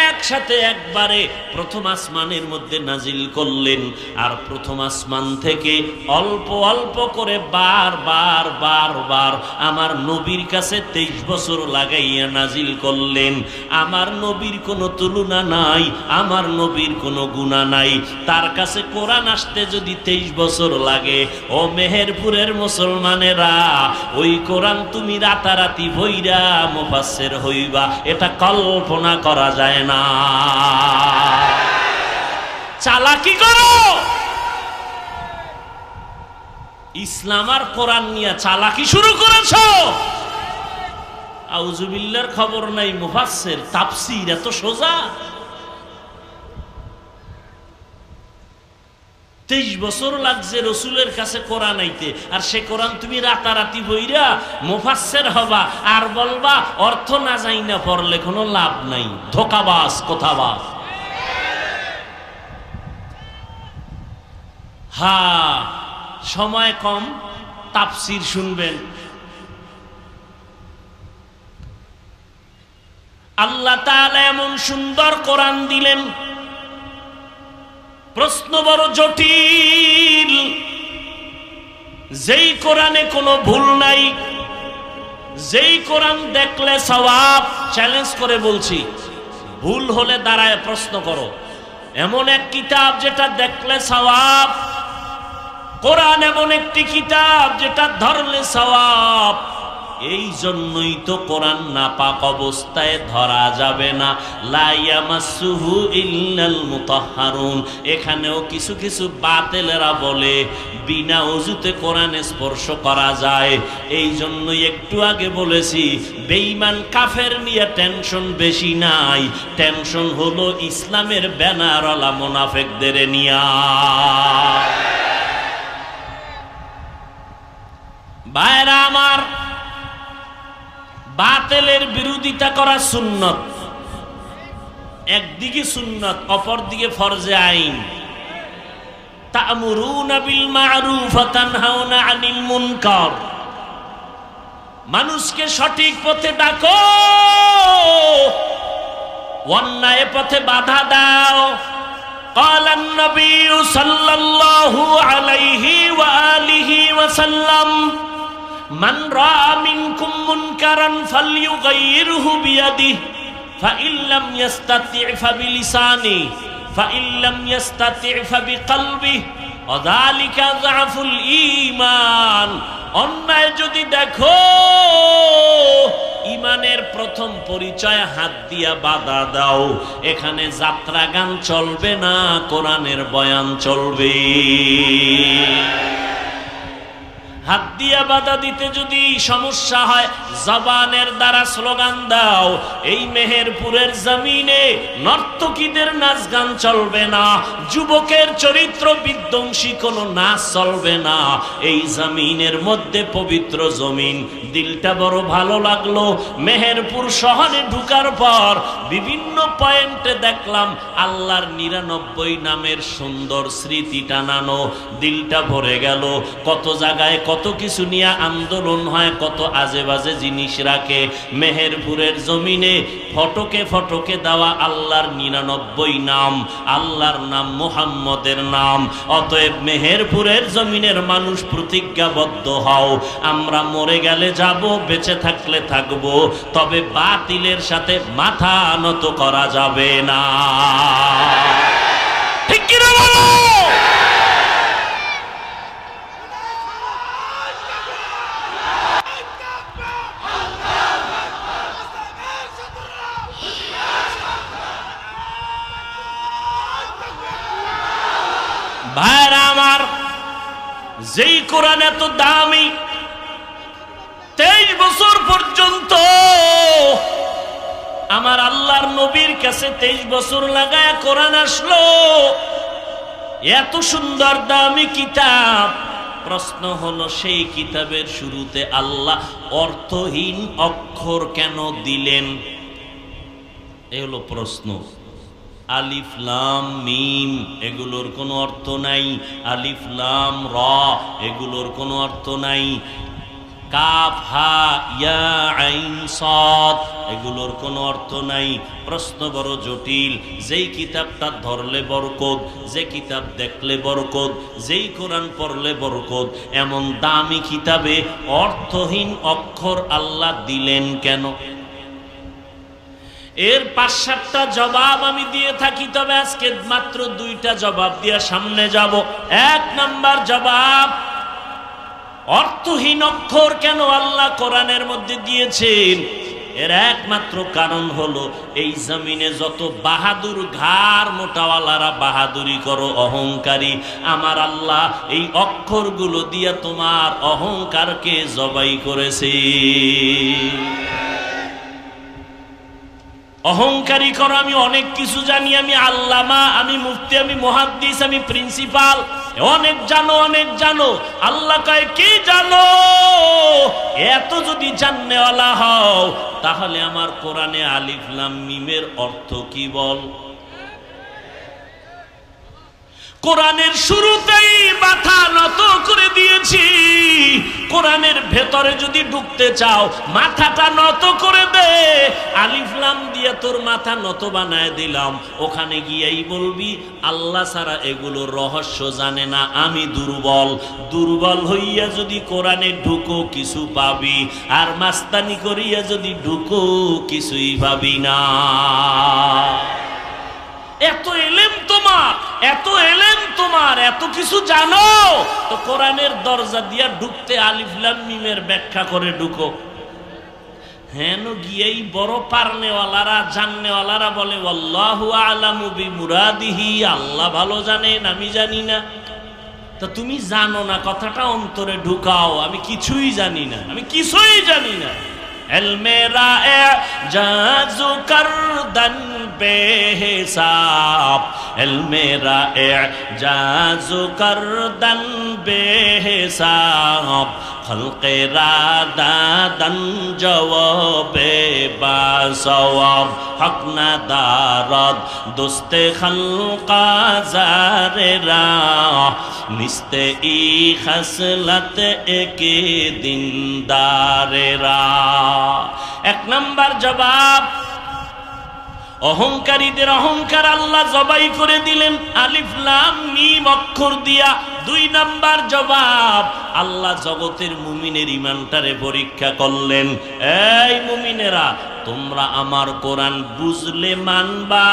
A: একসাথে একবারে প্রথম আসমানের মধ্যে নাজিল করলেন। আর প্রথম আসমান থেকে অল্প অল্প করে বারবার বারবার আমার নবীর কাছে 23 বছর লাগাইয়া নাজিল করলেন। আমার নবীর কোনো তুলনা নাই, আমার নবীর কোনো গুনাহ নাই। তার কাছে কোরআন আসতে যদি 23 বছর লাগে, ও মেহেরপুরের মুসলমানেরা, ওই কোরআন তুমি রাতারাতি বইরা মুফাসসির হইবা, এটা কল্পনা করা যায় না। চালাকি করো। ইসলাম আর কোরআন নিয়ে চালাকি শুরু করেছো। আউযুবিল্লাহর খবর নাই, মুফাসসির তাফসীর এত সোজা। 23 বছর লাগছে রসুলের কাছে কোরআন আইতে, আর সে কোরআন তুমি রাতারাতি বইরা মুফাসসির হবা আর বলবা অর্থ না জানি না পড়লে কোনো লাভ নাই। ধোকাবাজ, কথাবাজ। হ্যাঁ, সময় কম, তাফসীর শুনবেন। আল্লাহ তাআলা এমন সুন্দর কোরআন দিলেন, প্রশ্ন বড় জটিল। যেই কোরআনে কোনো ভুল নাই, যেই কোরআন দেখলে সওয়াব, চ্যালেঞ্জ করে বলছি, ভুল হলে দাঁড়ায় প্রশ্ন করো। এমন এক কিতাব যেটা দেখলে সওয়াব, কোরআন এমন একটি কিতাব যেটা ধরলে সওয়াব। এই জন্যই তো কোরআন নাপাক অবস্থায় ধরা যাবে না। লা ইয়ামাসসুহু ইল্লাল মুতাহহারুন। এখানেও কিছু কিছু বাতিলেরা বলে বিনা ওযুতে কোরআনে স্পর্শ করা যায়। এই জন্যই একটু আগে বলেছি, বেঈমান কাফের নিয়ে টেনশন বেশি নাই, টেনশন হলো ইসলামের ব্যানারওয়ালা মুনাফিকদের নিয়া। ভাইরা আমার, বাতিলের বিরোধিতা করা সুন্নত, একদিকে সুন্নত, অপরদিকে ফরজে আইন। তা'মুরুনা বিল মা'রুফ ওয়া তানহাউনা আনিল মুনকার। মানুষকে সঠিক পথে ডাকো, অন্যায় পথে বাধা দাও। ক্বালা নবী সাল্লাল্লাহু আলাইহি ওয়া আলিহি ওয়া সাল্লাম, মান রাআ মিনকুম মুনকারান ফালইউগাইয়িরহু বিয়াদিহি ফাইন লাম ইস্তাতি' ফাবিলিসানিহি ফাইন লাম ইস্তাতি' ফাবিকলবিহি ওয়া যালিকা যাফুল ঈমান। অন্যায় যদি দেখো, ঈমানের প্রথম পরিচয় হাত দিয়া বাধা দাও। এখানে যাত্রা গান চলবে না, কোরআনের বয়ান চলবে। হাত দিয়া বাধা দিতে যদি সমস্যা হয়, জবানের দ্বারা স্লোগান দাও। এই মেহেরপুরের জমিনে নর্তকীদের নাচ গান চলবে না, যুবকের চরিত্র বিধ্বংসী কোনো নাচ চলবে না। এই জমিনের মধ্যে পবিত্র জমিন। দিলটা বড় ভালো লাগলো, মেহেরপুর শহরে ঢুকার পর বিভিন্ন পয়েন্টে দেখলাম আল্লাহর 99 নামের সুন্দর স্মৃতি টানানো। দিলটা ভরে গেল। কত জায়গায় কত কিছু নিয়ে আন্দোলন হয়, কত আজে বাজে জিনিস রাখে। মেহেরপুরের জমিনে ফটকে ফটকে দেওয়া আল্লাহর 99 নাম, আল্লাহর নাম মুহাম্মদের নাম। অতএব মেহেরপুরের জমিনের মানুষ প্রতিজ্ঞাবদ্ধ হও, আমরা মরে গেলে যাব, বেঁচে থাকলে থাকব, তবে বাতিলের সাথে মাথা নত করা যাবে না। ঠিক কি না বলো? ভাইরা আমার, যেই কোরআন এত দামি, 23 বছর পর্যন্ত আমার আল্লাহর নবীর কাছে 23 বছর লাগায় কোরআন আসলো। এত সুন্দর দামি কিতাব। প্রশ্ন হলো, সেই কিতাবের শুরুতে আল্লাহ অর্থহীন অক্ষর কেন দিলেন? এই হলো প্রশ্ন। আলিফ লাম মিম এগুলোর কোনো অর্থ নাই, আলিফ লাম র এগুলোর কোনো অর্থ নাই, কাফ হা ইয়া আইন সাদ এগুলোর কোনো অর্থ নাই। প্রশ্ন বড় জটিল। যেই কিতাবটা ধরলে বরকত, যে কিতাব দেখলে বরকত, যেই কোরআন পড়লে বরকত, এমন দামি কিতাবে অর্থহীন অক্ষর আল্লাহ দিলেন কেন? এর 5-7টা জবাব আমি দিয়ে থাকি, তবে আজকে মাত্র 2টা জবাব দিয়ে সামনে যাব। 1 নাম্বার জবাব, অর্থহীন অক্ষর কেন আল্লাহ কোরআনের মধ্যে দিয়েছেন? এর একমাত্র কারণ হলো, এই জমিনে যত বাহাদুর ঘাড় মোটাওয়ালারা বাহাদুরি করো, অহংকারী, আমার আল্লাহ এই অক্ষরগুলো দিয়ে তোমার অহংকারকে জবাই করেছে। অহংকারী করো আমি অনেক কিছু জানি, আমি আল্লামা, আমি মুফতি, আমি মুহাদ্দিস, আমি প্রিন্সিপাল, অনেক জানো অনেক জানো। আল্লাহ কয় কি জানো? এত যদি জাননেওয়ালা হও তাহলে আমার কোরআনে আলিফ লাম মিমের অর্থ কি বল। কোরআনের শুরুতেই মাথা নত করে দিয়েছি, কোরআনের ভেতরে যদি ঢুকতে চাও মাথাটা নত করে দে। আলিফ লাম দিয়ে তোর মাথা নত বানায় দিলাম, ওখানে গিয়েই বলবি আল্লাহ ছাড়া এগুলো রহস্য জানে না, আমি দুর্বল। দুর্বল হইয়া যদি কোরআনে ঢুকো কিছু পাবি, আর মাস্তানি করিয়া যদি ঢুকো কিছুই পাবি না। এত এলেম তোমার, এত এলেম তোমার, এত কিছু জানো, তো কোরআনের দরজা দিয়া ঢুকতে আলিফ লাম মিমের ব্যাখ্যা করে ঢুকো। হেন গিয়েই বড় পারনেওয়ালারা জাননেওয়ালারা বলে আল্লাহু আ'লামু বিমুরাদিহি, আল্লাহ ভালো জানেন আমি জানি না। তা তুমি জানো না কথাটা অন্তরে ঢুকাও, আমি কিছুই জানি না, আমি কিছুই জানি না। মেরা এজাজু করদন বেহিসাব, মেরা এজাজু করদন বেহিসাব, খলকে রাদাদন জওয়াবে বাসওয়াব, হক না দারদ দোস্তে খলকা জারেরা, নিস্তে ই খসলত একে দিনদারেরা। এক নাম্বার জবাব, অহংকারীদের অহংকার আল্লাহ জবাই করে দিলেন আলিফ লাম মিম অক্ষর দিয়া। দুই নাম্বার জবাব, আল্লাহ জগতের মুমিনের ইমানটারে পরীক্ষা করলেন। এই মুমিনেরা, তোমরা আমার কোরআন বুঝলে মানবা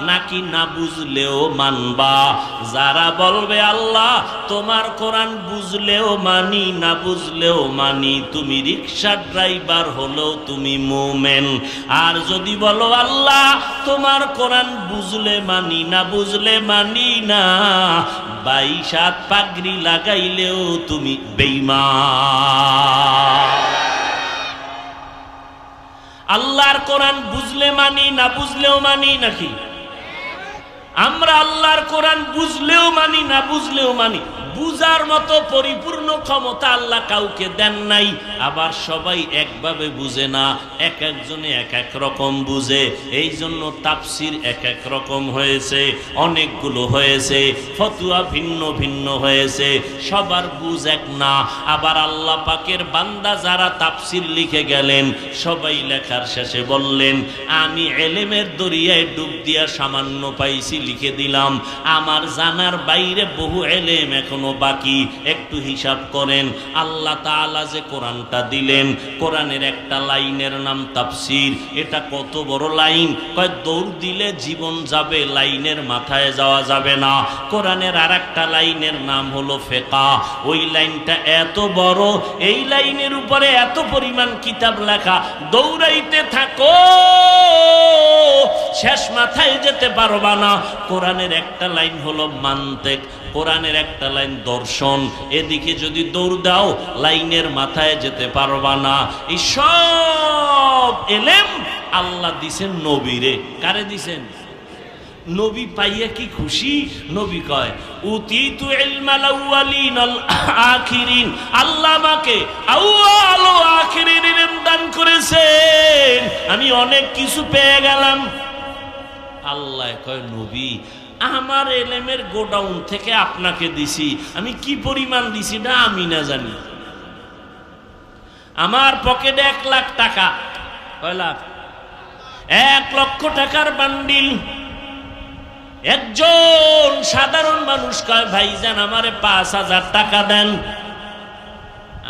A: নাকি না বুঝলেও মানবা? যারা বলবে আল্লাহ তোমার কোরআন বুঝলেও মানি না বুঝলেও মানি, তুমি রিকশা ড্রাইভার হলেও তুমি মুমিন। আর যদি বলো আল্লাহ তোমার কোরআন বুঝলে মানি না বুঝলে মানি না, 22 হাত পাগড়ি লাগাইলেও তুমি বেঈমান। আল্লাহর কোরআন বুঝলে মানি না বুঝলেও মানি নাকি? আমরা আল্লাহর কোরআন বুঝলেও মানি না বুঝলেও মানি। বুঝার মতো পরিপূর্ণ ক্ষমতা আল্লাহ কাউকে দেন নাই, আবার সবাই একভাবে বুঝে না, এক একজনে এক এক রকম বুঝে। এই জন্য তাফসির এক এক রকম হয়েছে, অনেকগুলো হয়েছে, ফতুয়া ভিন্ন ভিন্ন হয়েছে, সবার বুঝ এক না। আবার আল্লাহ পাকের বান্দা যারা তাফসির লিখে গেলেন, সবাই লেখার শেষে বললেন আমি এলেমের দরিয়ায় ডুব দিয়া সামান্য পাইছি লিখে দিলাম, আমার জানার বাইরে বহু এলেম এখনো বাকি। একটু হিসাব করেন, আল্লাহ তাআলা যে কোরআনটা দিলেন, কোরআনের একটা লাইনের নাম তাফসির। এটা কত বড় লাইন, কয় দৌড় দিলে জীবন যাবে, লাইনের মাথায় যাওয়া যাবে না। কোরআনের আর একটা লাইনের নাম হলো ফিকহ। ওই লাইনটা এত বড়, এই লাইনের উপরে এত পরিমাণ কিতাব লেখা, দৌড়াইতে থাকো শেষ মাথায় যেতে পারবা না। কোরআনের একটা লাইন হলো মান্তিক, কোরআনের একটা লাইন দর্শন, এদিকে যদি দৌড় দাও লাইনের মাথায় যেতে পারবা না। এই সব এলেম আল্লাহ দিছেন নবীরে। কারে দিছেন? নবী পাইয়া কি খুশি? নবী কয় উতিতু ইলমাল আউয়ালিন আল আখিরিন, আল্লাহ আমাকে আউয়াল ও আখিরিন ইলম দান করেছেন, আমি অনেক কিছু পেয়ে গেলাম। আল্লাহ কয় নবী আমার এলেমের গোডাউন থেকে আপনাকে দিছি, আমি কি পরিমাণ দিছি না আমি না জানি। আমার পকেটে 1 লাখ টাকা, কয় লাখ? 1 লক্ষ টাকার বান্ডিল। একজন সাধারণ মানুষ কয় ভাইজান আমারে 5000 টাকা দেন।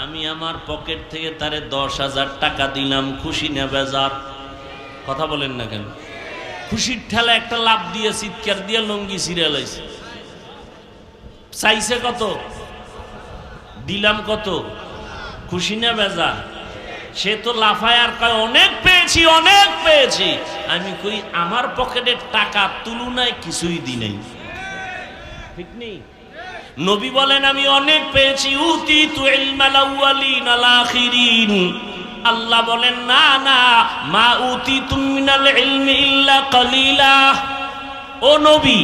A: আমি আমার পকেট থেকে তারে 10,000 টাকা দিলাম। খুশি না বেজার? কথা বলেন না কেন? খুশির ঠেলা একটা লাভ দিয়ে চিৎকার দিয়ে লঙ্গি ছিঁড়ে লাইছে। চাইছে কত? দিলাম কত? খুশি না বেজার? সে তো লাফায় আর কয় অনেক পেয়েছি অনেক পেয়েছি। আমি কই আমার পকেটের টাকা তুলনায় কিছুই দি নাই, ঠিক নেই? নবী বলেন আমি অনেক পেয়েছি। উতিতু ইলমাল আউয়ালিন আল আখিরিন, আল্লাহ বলেন না না, মা উতিতুম মিনাল ইলমি ইল্লা কালিলা। ও নবী,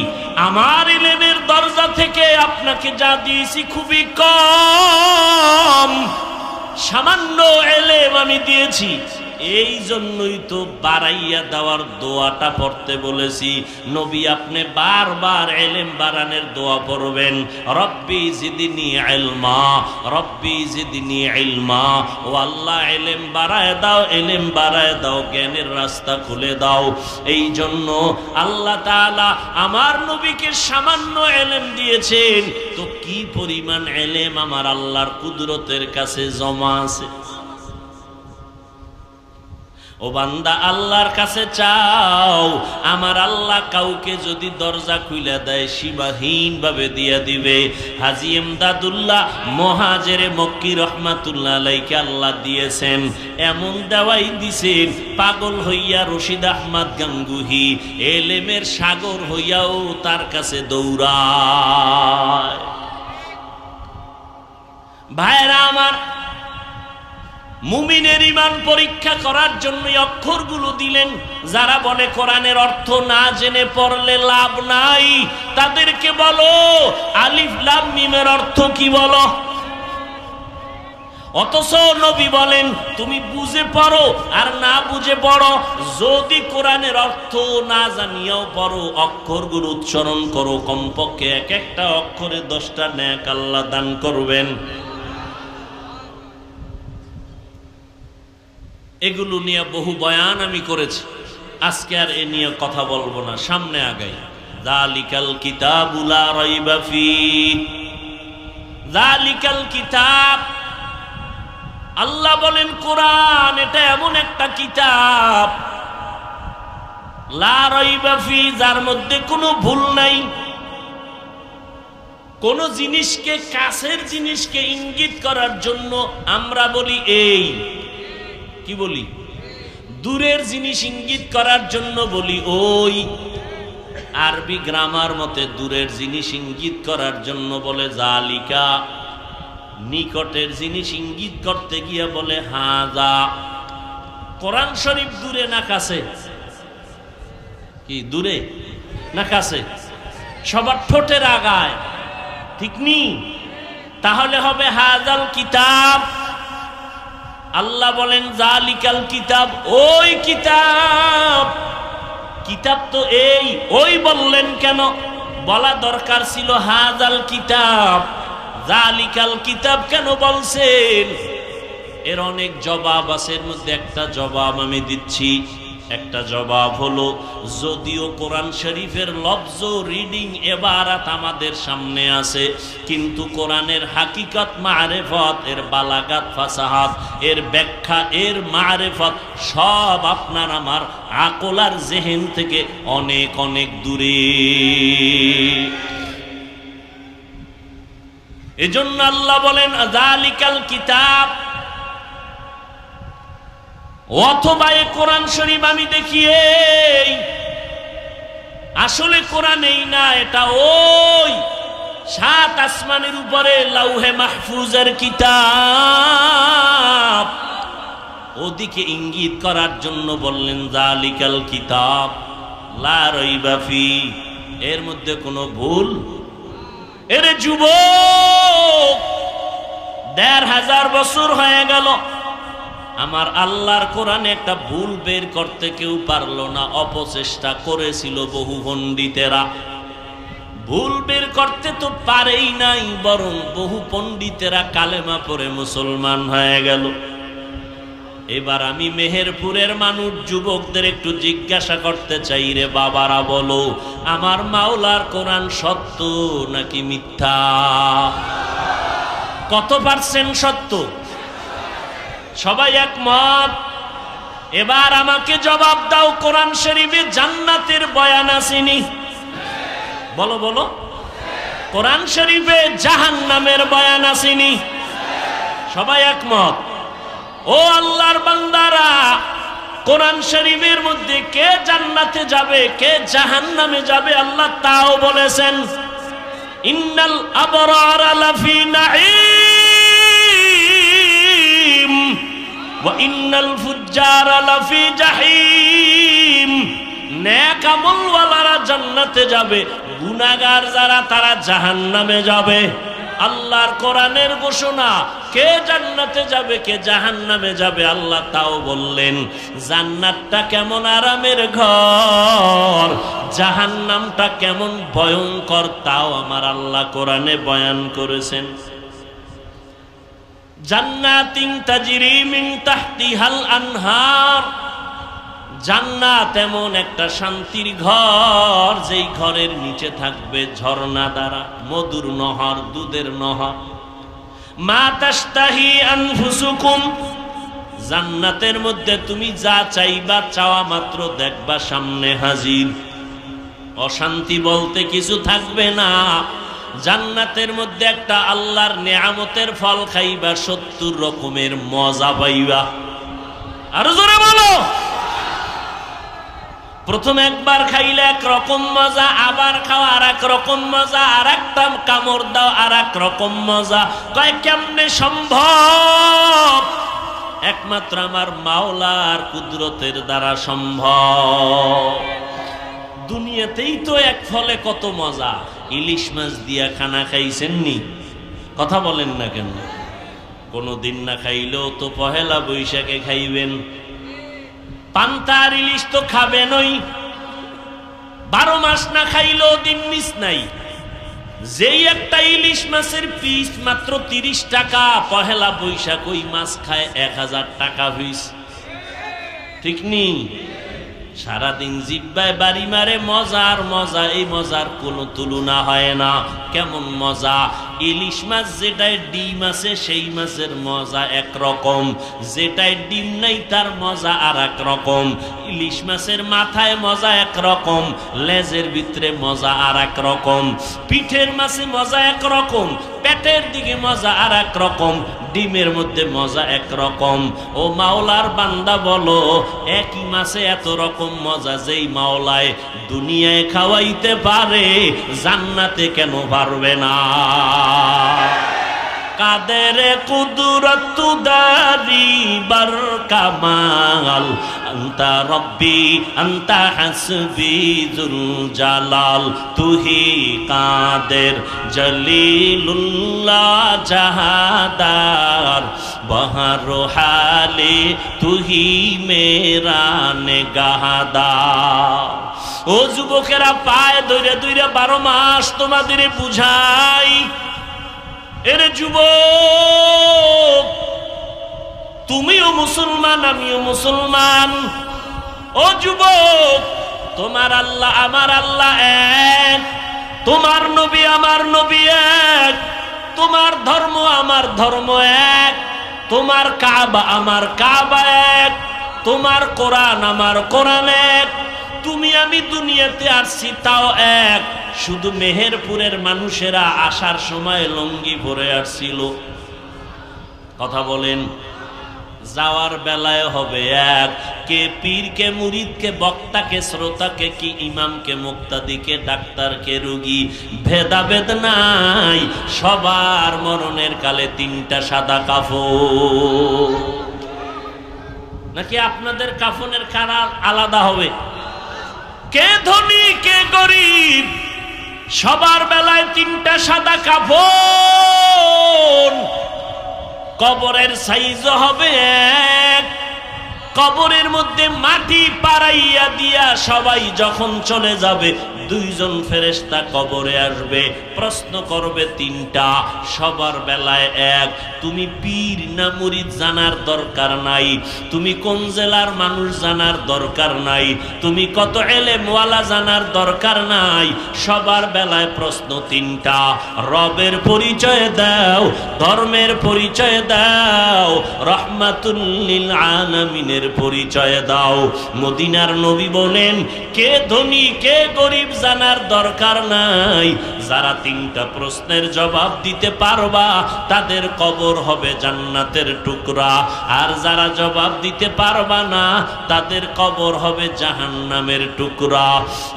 A: আমার ইলমের দরজা থেকে আপনাকে যা দিয়েছি খুবই কম, সামান্য ইলম আমি দিয়েছি। এই জন্যই তো বাড়াইয়া দেওয়ার দোয়াটা পড়তে বলেছি। নবী, আপনি বারবার ইলম বাড়ানোর দোয়া পড়বেন, রব্বি জিদনি ইলমা, রব্বি জিদনি ইলমা। ও আল্লাহ, ইলম বাড়ায় দাও, ইলম বাড়ায় দাও, জ্ঞানের রাস্তা খুলে দাও। এই জন্য আল্লাহ তাআলা আমার নবীকে সামান্য ইলম দিয়েছেন, তো কি পরিমাণ ইলম আমার আল্লাহর কুদরতের কাছে জমা আছে। ও বান্দা, আল্লাহর কাছে চাও, আমার আল্লাহ কাউকে যদি দরজা খুলে দেয় সীমাহীন ভাবে দিয়ে দিবে। হাজী ইমদাদুল্লাহ মুহাজিরে মক্কি রহমাতুল্লাহ আলাইহি আল্লাহ দিয়েছেন, এমন দেওয়াই দিছেন, পাগল হইয়া রশিদ আহমদ গাঙ্গুহি এলেমের সাগর হইয়াও তার কাছে দৌড়ায়। ভাইরা আমার, মুমিনের ঈমান পরীক্ষা করার জন্য অক্ষরগুলো দিলেন। যারা বলে কোরআনের অর্থ না জেনে পড়লে লাভ নাই, তাদেরকে বলো আলিফ লাম মিমের অর্থ কি বলো। অথচ নবী বলেন তুমি বুঝে পড়ো আর না বুঝে পড়ো, যদি কোরআনের অর্থ না জানিয়াও পড়ো, অক্ষরগুলো উচ্চারণ করো, কমপক্ষে এক একটা অক্ষরে 10টা নেক আল্লাহ দান করবেন। এগুলো নিয়ে বহু বয়ান আমি করেছি, আজকে আর এ নিয়ে কথা বলবো না, সামনে আগাই। যালিকাল কিতাবু লা রাইবা ফীহি, যালিকাল কিতাব, আল্লাহ বলেন কোরআন এটা এমন একটা কিতাব, লা রাইবা ফীহি, যার মধ্যে কোনো ভুল নাই। কোন জিনিসকে, কাছের জিনিসকে ইঙ্গিত করার জন্য আমরা বলি এই, কি বলি? দূরের জিনিস ইঙ্গিত করার জন্য বলি ওই। আরবি গ্রামার মতে দূরের জিনিস ইঙ্গিত করার জন্য বলে জালিকা, নিকটের জিনিস ইঙ্গিত করতে গিয়ে বলে হাজা। কোরআন শরীফ দূরে না কাছে? কি দূরে না কাছে? সবার ঠোঁটের আগায়, ঠিক নি? তাহলে হবে হাজাল কিতাব। আল্লাহ বলেন জালিকাল কিতাব, ওই কিতাব। কিতাব তো এই, ওই বললেন কেন? বলা দরকার ছিল হাজাল কিতাব। জালিকাল কিতাব কেন বলছেন? এর অনেক জবাব আছে, এর মধ্যে একটা জবাব আমি দিচ্ছি। একটা জবাব হলো, যদিও কোরআন শরীফের লফজ রিডিং এবারাত আমাদের সামনে আছে, কিন্তু কোরআনের হাকিকত মারেফত, এর বালাগাত ফাসাহাত, এর ব্যাখ্যা, এর মারেফত সব আপনার আমার আকল আর জেহেন থেকে অনেক অনেক দূরে। এজন্য আল্লাহ বলেন যালিকাল কিতাব। অথবা এ কোরআন শরীফ আমি দেখি এই, আসলে কোরআন এই না, এটা ওই 7 আসমানের উপরে লাউহে মাহফুজের কিতাব, ওদিকে ইঙ্গিত করার জন্য বললেন যালিকাল কিতাব লা রাইবা ফীহি, এর মধ্যে কোনো ভুল। এরে যুবক, 1500 বছর হয়ে গেল, আমার আল্লাহর কোরআনে একটা ভুল বের করতে কেউ পারলো না। অপচেষ্টা করেছিল বহু পণ্ডিতেরা, ভুল বের করতে তো পারেই নাই, বরং বহু পণ্ডিতেরা কালেমা পড়ে মুসলমান হয়ে গেল। এবার আমি মেহেরপুরের মানুষ যুবকদের একটু জিজ্ঞাসা করতে চাই, রে বাবারা বলো, আমার মাওলার কোরআন সত্য নাকি মিথ্যা? কত পার্সেন্ট সত্য? সবাই একমত? এবার আমাকে জবাব দাও, কোরআন শরীফে জান্নাতের বয়ান আসেনি? বলো বলো। কোরআন শরীফে জাহান্নামের বয়ান আসেনি? সবাই একমত? ও আল্লাহর বান্দারা, কোরআন শরীফের মধ্যে কে জান্নাতে যাবে, কে জাহান্নামে যাবে আল্লাহ তাও বলেছেন। ইন্নাল আবরারা লাফি নাঈম ওয়া ইন্নাল ফুজ্জারা লাফি জাহিম, নেক আমলওয়ালারা জান্নাতে যাবে, গুনাহগার যারা তারা জাহান্নামে যাবে। আল্লাহর কোরআনের ঘোষণা, কে জান্নাতে যাবে কে জাহান্নামে যাবে আল্লাহ তাও বললেন। জান্নাতটা কেমন আরামের ঘর, জাহান্নামটা কেমন ভয়ঙ্কর তাও আমার আল্লাহ কোরআনে বয়ান করেছেন। জান্নাতিন তাজরি মিন তাহতিহাল আনহার, জান্নাত এমন একটা শান্তির ঘর যেই ঘরের নিচে থাকবে ঝর্ণা দ্বারা মধুর নহর, দুধের নহর। মা তাশতাহি আনফুসুকুম, জান্নাতের মধ্যে তুমি যা চাইবা চাওয়া মাত্র দেখবা সামনে হাজির, অশান্তি বলতে কিছু থাকবে না। জান্নাতের মধ্যে একটা আল্লাহর নেয়ামতের ফল খাইবা, 70 রকমের মজা পাইবা। আরো জোরে বলো। প্রথম একবার খাইলে একরকম মজা, আবার খাওয়া আর এক রকম মজা, আর একটা কামড় দাও আর এক রকম মজা। কয় কেমনে সম্ভব? একমাত্র আমার মাওলার কুদরতের দ্বারা সম্ভব। দুনিয়াতেই তো এক ফলে কত মজা। ইলিশ মাছ দিয়া খানা খাইছেননি? কথা বলেন না কেন? কোনদিন না খাইলেও তো পহেলা বৈশাখে খাইবেন। পান্তার ইলিশ তো খাবেনই, 12 মাস না খাইলেও দিন মিস নাই। যেই একটা ইলিশ মাছের পিস মাত্র 30 টাকা, পহেলা বৈশাখ ওই মাছ খায় 1000 টাকা পিস। ঠিক নি? সারাদিন জিব্বায় বাড়ি মারে মজার মজা, এই মজার কোনো তুলনা হয় না। কেমন মজা! ইলিশ মাছ যেটায় ডিম আছে সেই মাছের মজা একরকম, যেটায় ডিম নাই তার মজা আর এক রকম। ইলিশ মাছের মাথায় মজা একরকম, লেজের ভিতরে মজা আর এক রকম, পিঠের মাছে মজা একরকম, পেটের দিকে মজা আর এক রকম, ডিমের মধ্যে মজা একরকম। ও মাওলার বান্দা বলো, একই মাছে এত রকম মজা যেই মাওলায় দুনিয়ায় খাওয়াইতে পারে, জান্নাতে কেন পারবে না? কাদের কুদরত দারি বার কামাল, আন্তা রব্বি আন্তা হাসবি জুল জালাল, তুহি কাদের জলিলুল্লাহ জাহাদার, বহর হালে তুহি মেরা নেগাহদার। ও যুবকেরা, পায়ে ধরে ধরে 12 মাস তোমাদের বুঝাই। এরে যুবক, তুমিও মুসলমান আমিও মুসলমান। ও যুবক, তোমার আল্লাহ আমার আল্লাহ এক, তোমার নবী আমার নবী এক, তোমার ধর্ম আমার ধর্ম এক, তোমার কাবা আমার কাবা এক, তোমার কোরআন আমার কোরআন এক। তুমি আমি দুনিয়াতে আসছি তাও এক, শুধু মেহেরপুরের মানুষেরা আসার সময় লঙ্গি পরে আসছিল। কথা বলেন। যাওয়ার বেলায় হবে এক। কে পীর, কে মুরিদ, কে বক্তা, কে শ্রোতা, কে কি ইমাম, কে মুক্তাদি, কে ডাক্তার, কে রোগী, ভেদাভেদ নাই। সবার মরণের কালে 3টা সাদা কাফন। নাকি আপনাদের কাফনের কালার আলাদা হবে? কে ধনী কে গরিব, সবার বেলায় 3টা সাদা কাফন। কবরের সাইজ হবে এক। কবরের মধ্যে মাটি পাড়াইয়া দিয়া সবাই যখন চলে যাবে, 2 জন ফেরেশতা কবরে আসবে, প্রশ্ন করবে 3টা, সবার বেলায় এক। তুমি পীর না মুরিদ জানার দরকার নাই, তুমি কোন জেলার মানুষ জানার দরকার নাই, তুমি কত এলেমওয়ালা জানার দরকার নাই। সবার বেলায় প্রশ্ন 3টা। রবের পরিচয় দাও, ধর্মের পরিচয় দাও, রহমাতুল লিল আলামিনের পরিচয় দাও। মদিনার নবী বলেন, কে ধনী কে গরিব জানার দরকার নাই। যারা 3টা প্রশ্নের জবাব দিতে পারবা তাদের কবর হবে জান্নাতের টুকরা, আর যারা জবাব দিতে পারবা না তাদের কবর হবে জাহান্নামের টুকরা।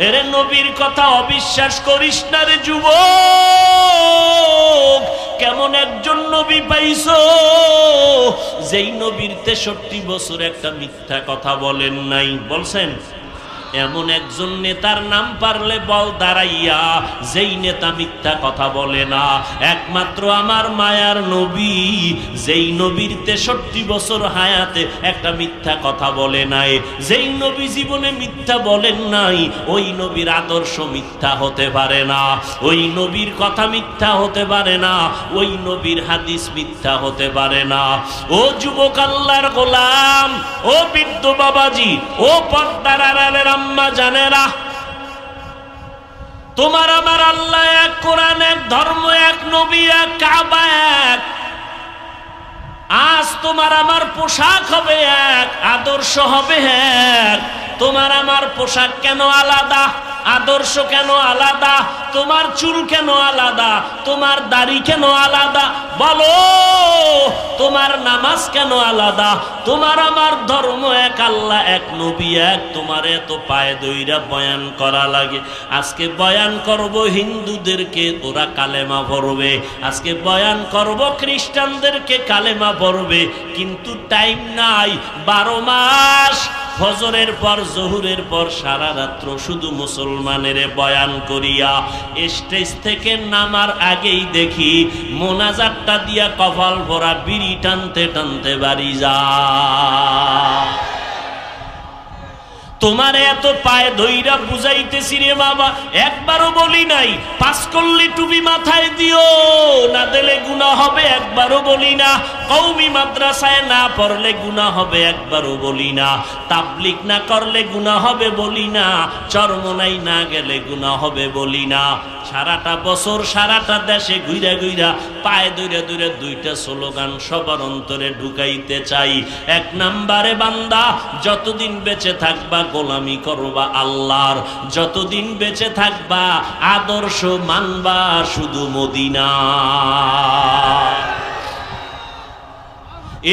A: এরে নবীর কথা অবিশ্বাস করিস না রে যুবক। কেমন একজন নবী পাইছো যেই নবীর 63 বছর একটা মিথ্যা কথা বলেন নাই? বলছেন? এমন একজন নেতার নাম পারলে বল দাঁড়াইয়া, যেই নেতা মিথ্যা কথা বলে না। একমাত্র আমার মায়ার নবী, যেই নবীর 63 বছর হায়াতে একটা মিথ্যা কথা বলে নাই। যেই নবী জীবনে মিথ্যা বলেন নাই, ওই নবীর আদর্শ মিথ্যা হতে পারে না, ওই নবীর কথা মিথ্যা হতে পারে না, ওই নবীর হাদিস মিথ্যা হতে পারে না। ও যুবক আল্লাহর গোলাম, ও বৃদ্ধ বাবাজি, ও পর্দার আড়ালের আম্মা জানেরা, তোমার আমার আল্লাহ এক, কোরআন এক, ধর্ম এক, নবী এক, কাবা এক। আজ তোমার আমার পোশাক হবে এক, আদর্শ হবে এক। তোমার আমার পোশাক কেন আলাদা, আদর্শ কেন আলাদা? তোমার চুল কেন আলাদা, তোমার দাড়ি কেন আলাদা? বলো, তোমার নামাজ কেন আলাদা? তোমার আমার ধর্ম এক, আল্লাহ এক, নবী এক। তোমার এত পায়ে দইরা বয়ান করা লাগে। আজকে বয়ান করব হিন্দুদেরকে, ওরা কালেমা পড়বে। আজকে বয়ান করব খ্রিস্টানদেরকে, কালেমা পড়বে। কিন্তু টাইম নাই। 12 মাস ফজরের পর জোহরের পর সারা রাত্র শুধু মুসলমানের বয়ান করিয়া স্টেজ থেকে নামার আগেই দেখি মোনাজাতটা দিয়া কপাল ভরা বিড়ি টানতে টানতে বাড়ি যা। তোমার এত পায়ে ধইরা বুঝাইতেছি রে বাবা, একবারও বলি নাই 5 কল্লি টুপি মাথায় দিও, না দিলে গুনাহ হবে, একবারও বলি না। কওমি মাদ্রাসায় না পড়লে গুনাহ হবে, একবারও বলি না। তাবলিগ না করলে গুনাহ হবে, বলি না। চরমনাই না গেলে গুনাহ হবে, বলি না। সারাটা বছর সারাটা দেশে ঘুরা ঘুরা পায়ে দইরা দইরা 2টা স্লোগান সবার অন্তরে ঢুকাইতে চাই। 1 নম্বরে, বান্দা যতদিন বেঁচে থাকবা গোলামি করবা আল্লাহর, যতদিন বেঁচে থাকবা আদর্শ মানবা শুধু মদিনা।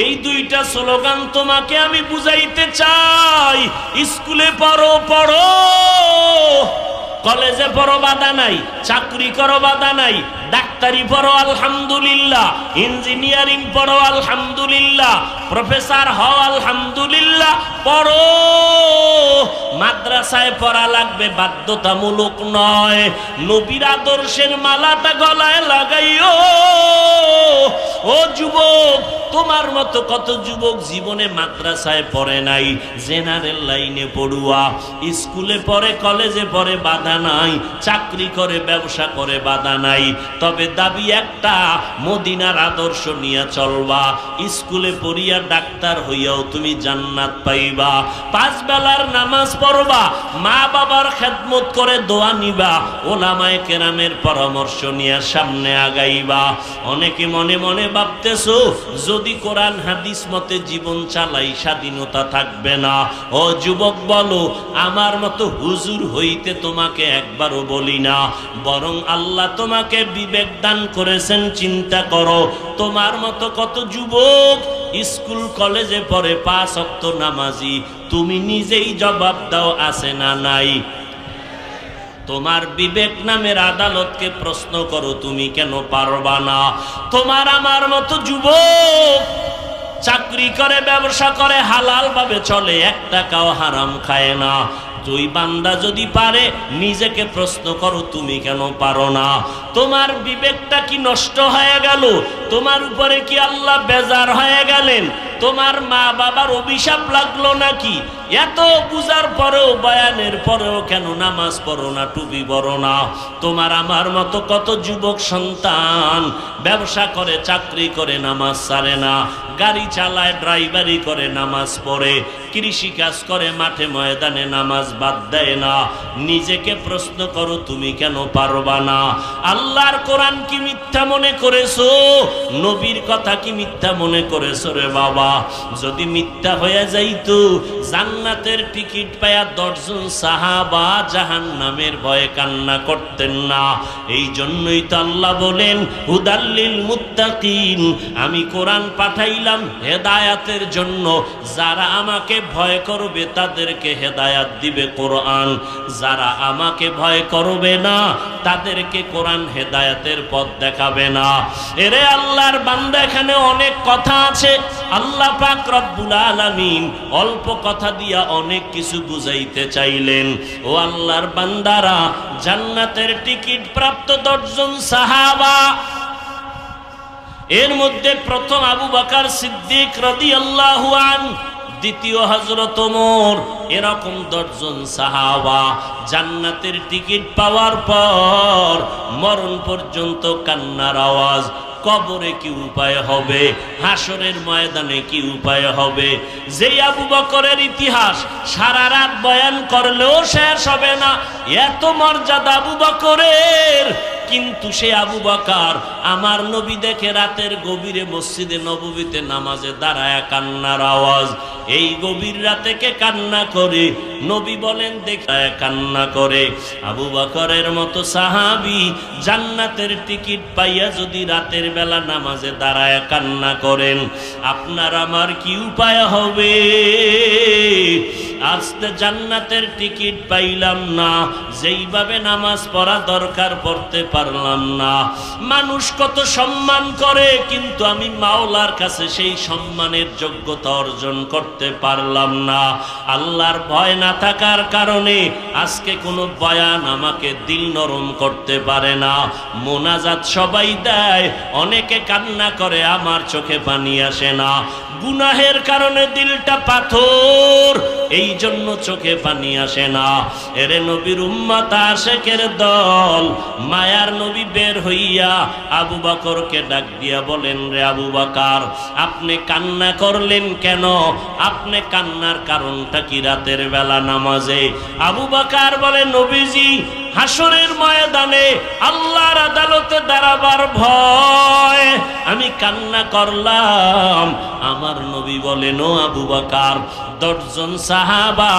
A: এই 2টা স্লোগান তোমাকে আমি বুঝাইতে চাই। স্কুলে পড়ো পড়ো, কলেজে পড়ো বাধা নাই, চাকরি করো বাধা নাই, ডাক্তারি পড়ো আলহামদুলিল্লাহ, ইঞ্জিনিয়ারিং পড়ো আলহামদুলিল্লাহ, প্রফেসর হও আলহামদুলিল্লাহ, পড়ো। মাদ্রাসায় পড়া লাগবে, বাধ্যতামূলক নয়। নবীর আদর্শের মালাটা গলায় লাগাইও। ও যুবক, তোমার মতো কত যুবক জীবনে মাদ্রাসায় পড়ে নাই, জেনারেল লাইনে পড়ুয়া, স্কুলে পড়ে কলেজে পড়ে বাধা নাই, চাকরি করে ব্যবসা করে বাধা নাই। তবে দাবি একটা, মদিনার আদর্শ নিয়ে চলবা। স্কুলে পড়িয়া ডাক্তার হইয়াও তুমি জান্নাত পাইবা। 5 বেলার নামাজ পড়বা, মা বাবার খেদমত করে দোয়া নিবা, ওলামায়ে কেরামের পরামর্শ নিয়ে সামনে আগাইবা। অনেকে মনে মনে ভাবতেছো যদি কোরআন হাদিস মতে জীবন চালাই স্বাধীনতা থাকবে না। ও যুবক, বলো, আমার মতো হুজুর হইতে তোমাকে একবারও বলি না, বরং আল্লাহ তোমাকে বিবেক দান করেছেন। চিন্তা করো, তোমার মতো কত যুবক স্কুল কলেজে পড়ে 5 ওয়াক্ত নামাজি, তুমি নিজেই জবাব দাও, আছে না নাই? তোমার বিবেক নামের আদালতকে প্রশ্ন করো, তুমি কেন পারবা না? তোমার আমার মতো যুবক চাকরি করে ব্যবসা করে হালাল ভাবে চলে, 1 টাকাও হারাম খায় না। তুই বান্দা যদি পারে, নিজেকে প্রশ্ন করো, তুমি কেন পারো না? তোমার বিবেকটা কি নষ্ট হয়ে গেল? তোমার উপরে কি আল্লাহ বেজার হয়ে গেলেন? তোমার মা বাবার অভিশাপ লাগলো নাকি? এত বুঝার পরেও, বয়ানের পরেও কেন নামাজ পড়ো না, টুপি পরো না? তোমার আমার মতো কত যুবক সন্তান ব্যবসা করে, চাকরি করে, নামাজ ছাড়ে না, গাড়ি চালায়, ড্রাইভারি করে, নামাজ পড়ে, কৃষি কাজ করে, মাঠে ময়দানে নামাজ বাদ দেয় না। নিজেকে প্রশ্ন করো, তুমি কেন পারবা না? আল্লাহর কোরআন কি মিথ্যা মনে করেছো? নবীর কথা কি মিথ্যা মনে করেছো রে বাবা? যদি মিথ্যা হয়ে যাইতো, জান্নাতের টিকিট পায়া 10 জন সাহাবা জাহান্নামের ভয়ে কান্না করতেন না। এই জন্যই তো আল্লাহ বলেন হুদাল্লিল মুত্তাকিন, আমি কোরআন পাঠাইলাম হেদায়াতের জন্য। যারা আমাকে ভয় করবে তাদেরকে হেদায়াত দিবে কোরআন, যারা আমাকে ভয় করবে না তাদেরকে কোরআন হেদায়াতের পথ দেখাবে না। এরে আল্লাহর বান্দা, এখানে অনেক কথা আছে। আল্লাহ পাক রব্বুল আলামিন অল্প কথা দিয়া অনেক কিছু বুঝাইতে চাইলেন। ও আল্লাহর বান্দারা, জান্নাতের টিকিট প্রাপ্ত 10 জন সাহাবা, এর মধ্যে প্রথম আবু বকর সিদ্দিক রাদিয়াল্লাহু আনহু, দ্বিতীয় হযরত ওমর, এরকম 10 জন সাহাবা জান্নাতের টিকিট পাওয়ার পর মরণ পর্যন্ত কান্নার আওয়াজ। কবরে কি উপায় হবে, হাসরের ময়দানে কি উপায় হবে। যেই আবু বকরের ইতিহাস সারা রাত বয়ান করলেও শেষ হবে না, এত মর্যাদা আবু বকরের। কিন্তু সে আবু বকর আমার নবী দেখে রাতের গভীরে মসজিদে নববীতে নামাজে দাঁড়ায় কান্নার আওয়াজ। এই গভীর রাতে কে কান্না করে? নবী বলেন দেখায় কান্না করে। আবু বকরের মতো সাহাবী জান্নাতের টিকিট পাইয়া যদি রাতের বেলা নামাজে দাঁড়ায় কান্না করেন, আপনার আমার কি উপায় হবে? আজকে জান্নাতের টিকিট পাইলাম না, যেইভাবে নামাজ পড়া দরকার পড়তে পারলাম না। মানুষ কত সম্মান করে, কিন্তু আমি মাওলার কাছে সেই সম্মানের যোগ্যতা অর্জন করতে পারলাম না। আল্লাহর ভয় না থাকার কারণে আজকে কোনো বয়ান আমাকে দিল নরম করতে পারে না। মোনাজাত সবাই দেয়, অনেকে কান্না করে, আমার চোখে পানি আসে না। গুনাহের কারণে দিলটা পাথর, এই জন্য চোখে পানি আসে না। এরে নবীর উম্মত আশিকের দল, মায়ার নবী বের হইয়া আবু বকরকে ডাক দিয়া বলেন, রে আবু বকর, আপনি কান্না করলেন কেন? আপনি কান্নার কারণটা কি রাতের বেলা নামাজে? আবু বকর বলে, নবীজি, হাসরের ময়দানে আল্লাহর আদালতে দাঁড়াবার ভয় আমি কান্না করলাম। আমার নবী বলেন, ও আবু বকর, 10 জন সাহাবা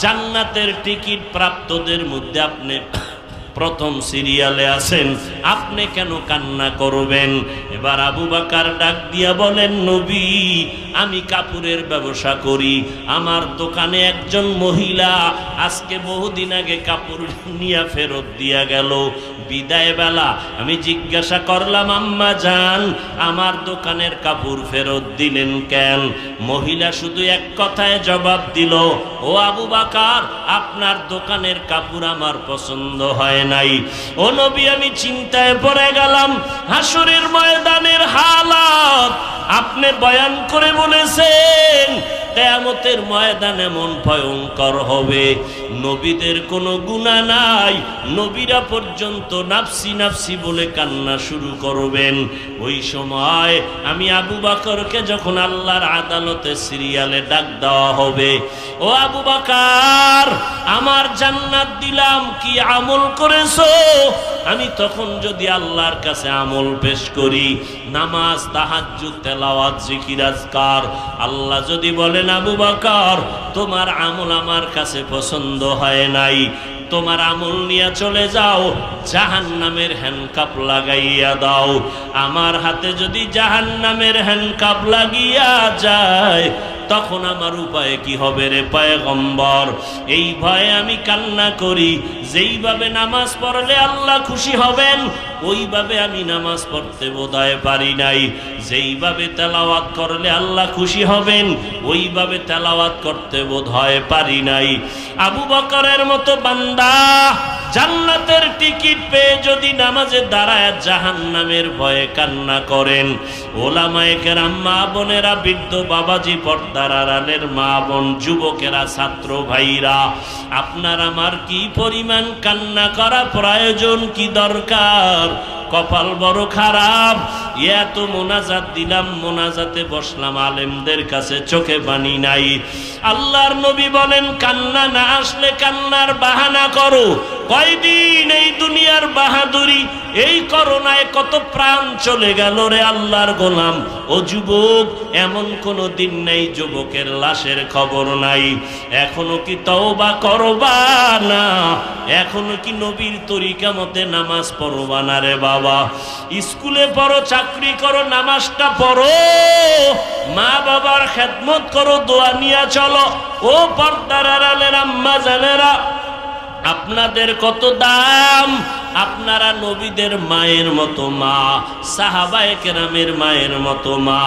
A: জান্নাতের টিকিট প্রাপ্তদের মধ্যে আপনি প্রথম সিরিয়ালে আছেন, আপনি কেন কান্না করবেন? এবার আবু বকর ডাক দিয়া বলেন, নবী, আমি কাপড়ের ব্যবসা করি। আমার দোকানে একজন মহিলা আজকে বহুদিন আগে কাপড় নিয়ে ফেরত দিয়া গেল। বিদায় বেলা আমি জিজ্ঞাসা করলাম, আম্মা জান, আমার দোকানের কাপড় ফেরত দিলেন কেন? মহিলা শুধু এক কথায় জবাব দিল, ও আবু বকর, আপনার দোকানের কাপড় আমার পছন্দ হয় নাই। ও নবী, আমি চিন্তায় পড়ে গেলাম। হাসরের ময়দানের হালাত আপনি বয়ান করে বলেছেন, কিয়ামতের ময়দান এমন ভয়ঙ্কর হবে, নবীদের কোনো গুনাহ নাই, নবীরা পর্যন্ত নাফসি নাফসি বলে কান্না শুরু করবেন। ওই সময় আমি আবু বকরকে যখন আল্লাহর আদালতে সিরিয়ালে ডাক দেওয়া হবে, ও আবু বকর, আমার জান্নাত দিলাম, কি আমল করেছো? আমি তখন যদি আল্লাহর কাছে আমল পেশ করি, নামাজ, তাহাজ্জুদ, তেলাওয়াত, জিকির, আজকার, আল্লাহ যদি বলেন, আবু বকর, তোমার আমল আমার কাছে পছন্দ হয় নাই, তোমার আমল নিয়ে চলে যাও, জাহান্নামের হ্যান্ডকাপ লাগাইয়া দাও। আমার হাতে যদি জাহান্নামের হ্যান্ডকাপ লাগিয়া যায়, তখন আমার উপায় কি হবে রে পয়গম্বর? এই ভয়ে আমি কান্না করি। যেইভাবে নামাজ পড়লে আল্লাহ খুশি হবেন, ওইভাবে আমি নামাজ পড়তে বোধহয় পারি নাই। যেইভাবে তেলাওয়াত করলে আল্লাহ খুশি হবেন, ওইভাবে তেলাওয়াত করতে বোধহয় পারি নাই। আবু বকরের মতো বান্দা জান্নাতের টিকিট পেয়ে যদি নামাজে দাঁড়ায় জাহান্নামের ভয়ে কান্না করেন, ওলামায়ে কেরাম, মা বোনেরা, বৃদ্ধ বাবাজি, পর্দার আড়ালের মা বোন, যুবকেরা, ছাত্র ভাইরা, আপনার আমার কি পরিমাণ কান্না করা প্রয়োজন, কি দরকার? কপাল বড় খারাপ, এত মোনাজাত দিলাম, মোনাজাতে বসলাম, আলেমদের কাছে চোখে পানি নাই। আল্লাহর নবী বলেন, কান্না না আসলে কান্নার বাহানা করো। কয়দিন এই দুনিয়ার বাহাদুরি, এই করোনায় কত প্রাণ চলে গেল রে আল্লাহর গোলাম। ও যুবক, এমন কোন দিন নেই যুবকের লাশের খবর নাই। এখনো কি তওবা করবা না? এখনো কি নবীর তরিকা মতে নামাজ পড়বা না রে বাবা? স্কুলে পড়ো, চাকরি করো, নামাজটা পড়ো, মা বাবার খেদমত করো, দোয়া নিয়ে চলো। ও পর্দার আড়ালের আম্মা জানেরা, আপনাদের কত দাম। আপনারা নবীদের মায়ের মতো মা, সাহাবায়ে কেরামের মায়ের মতো মা।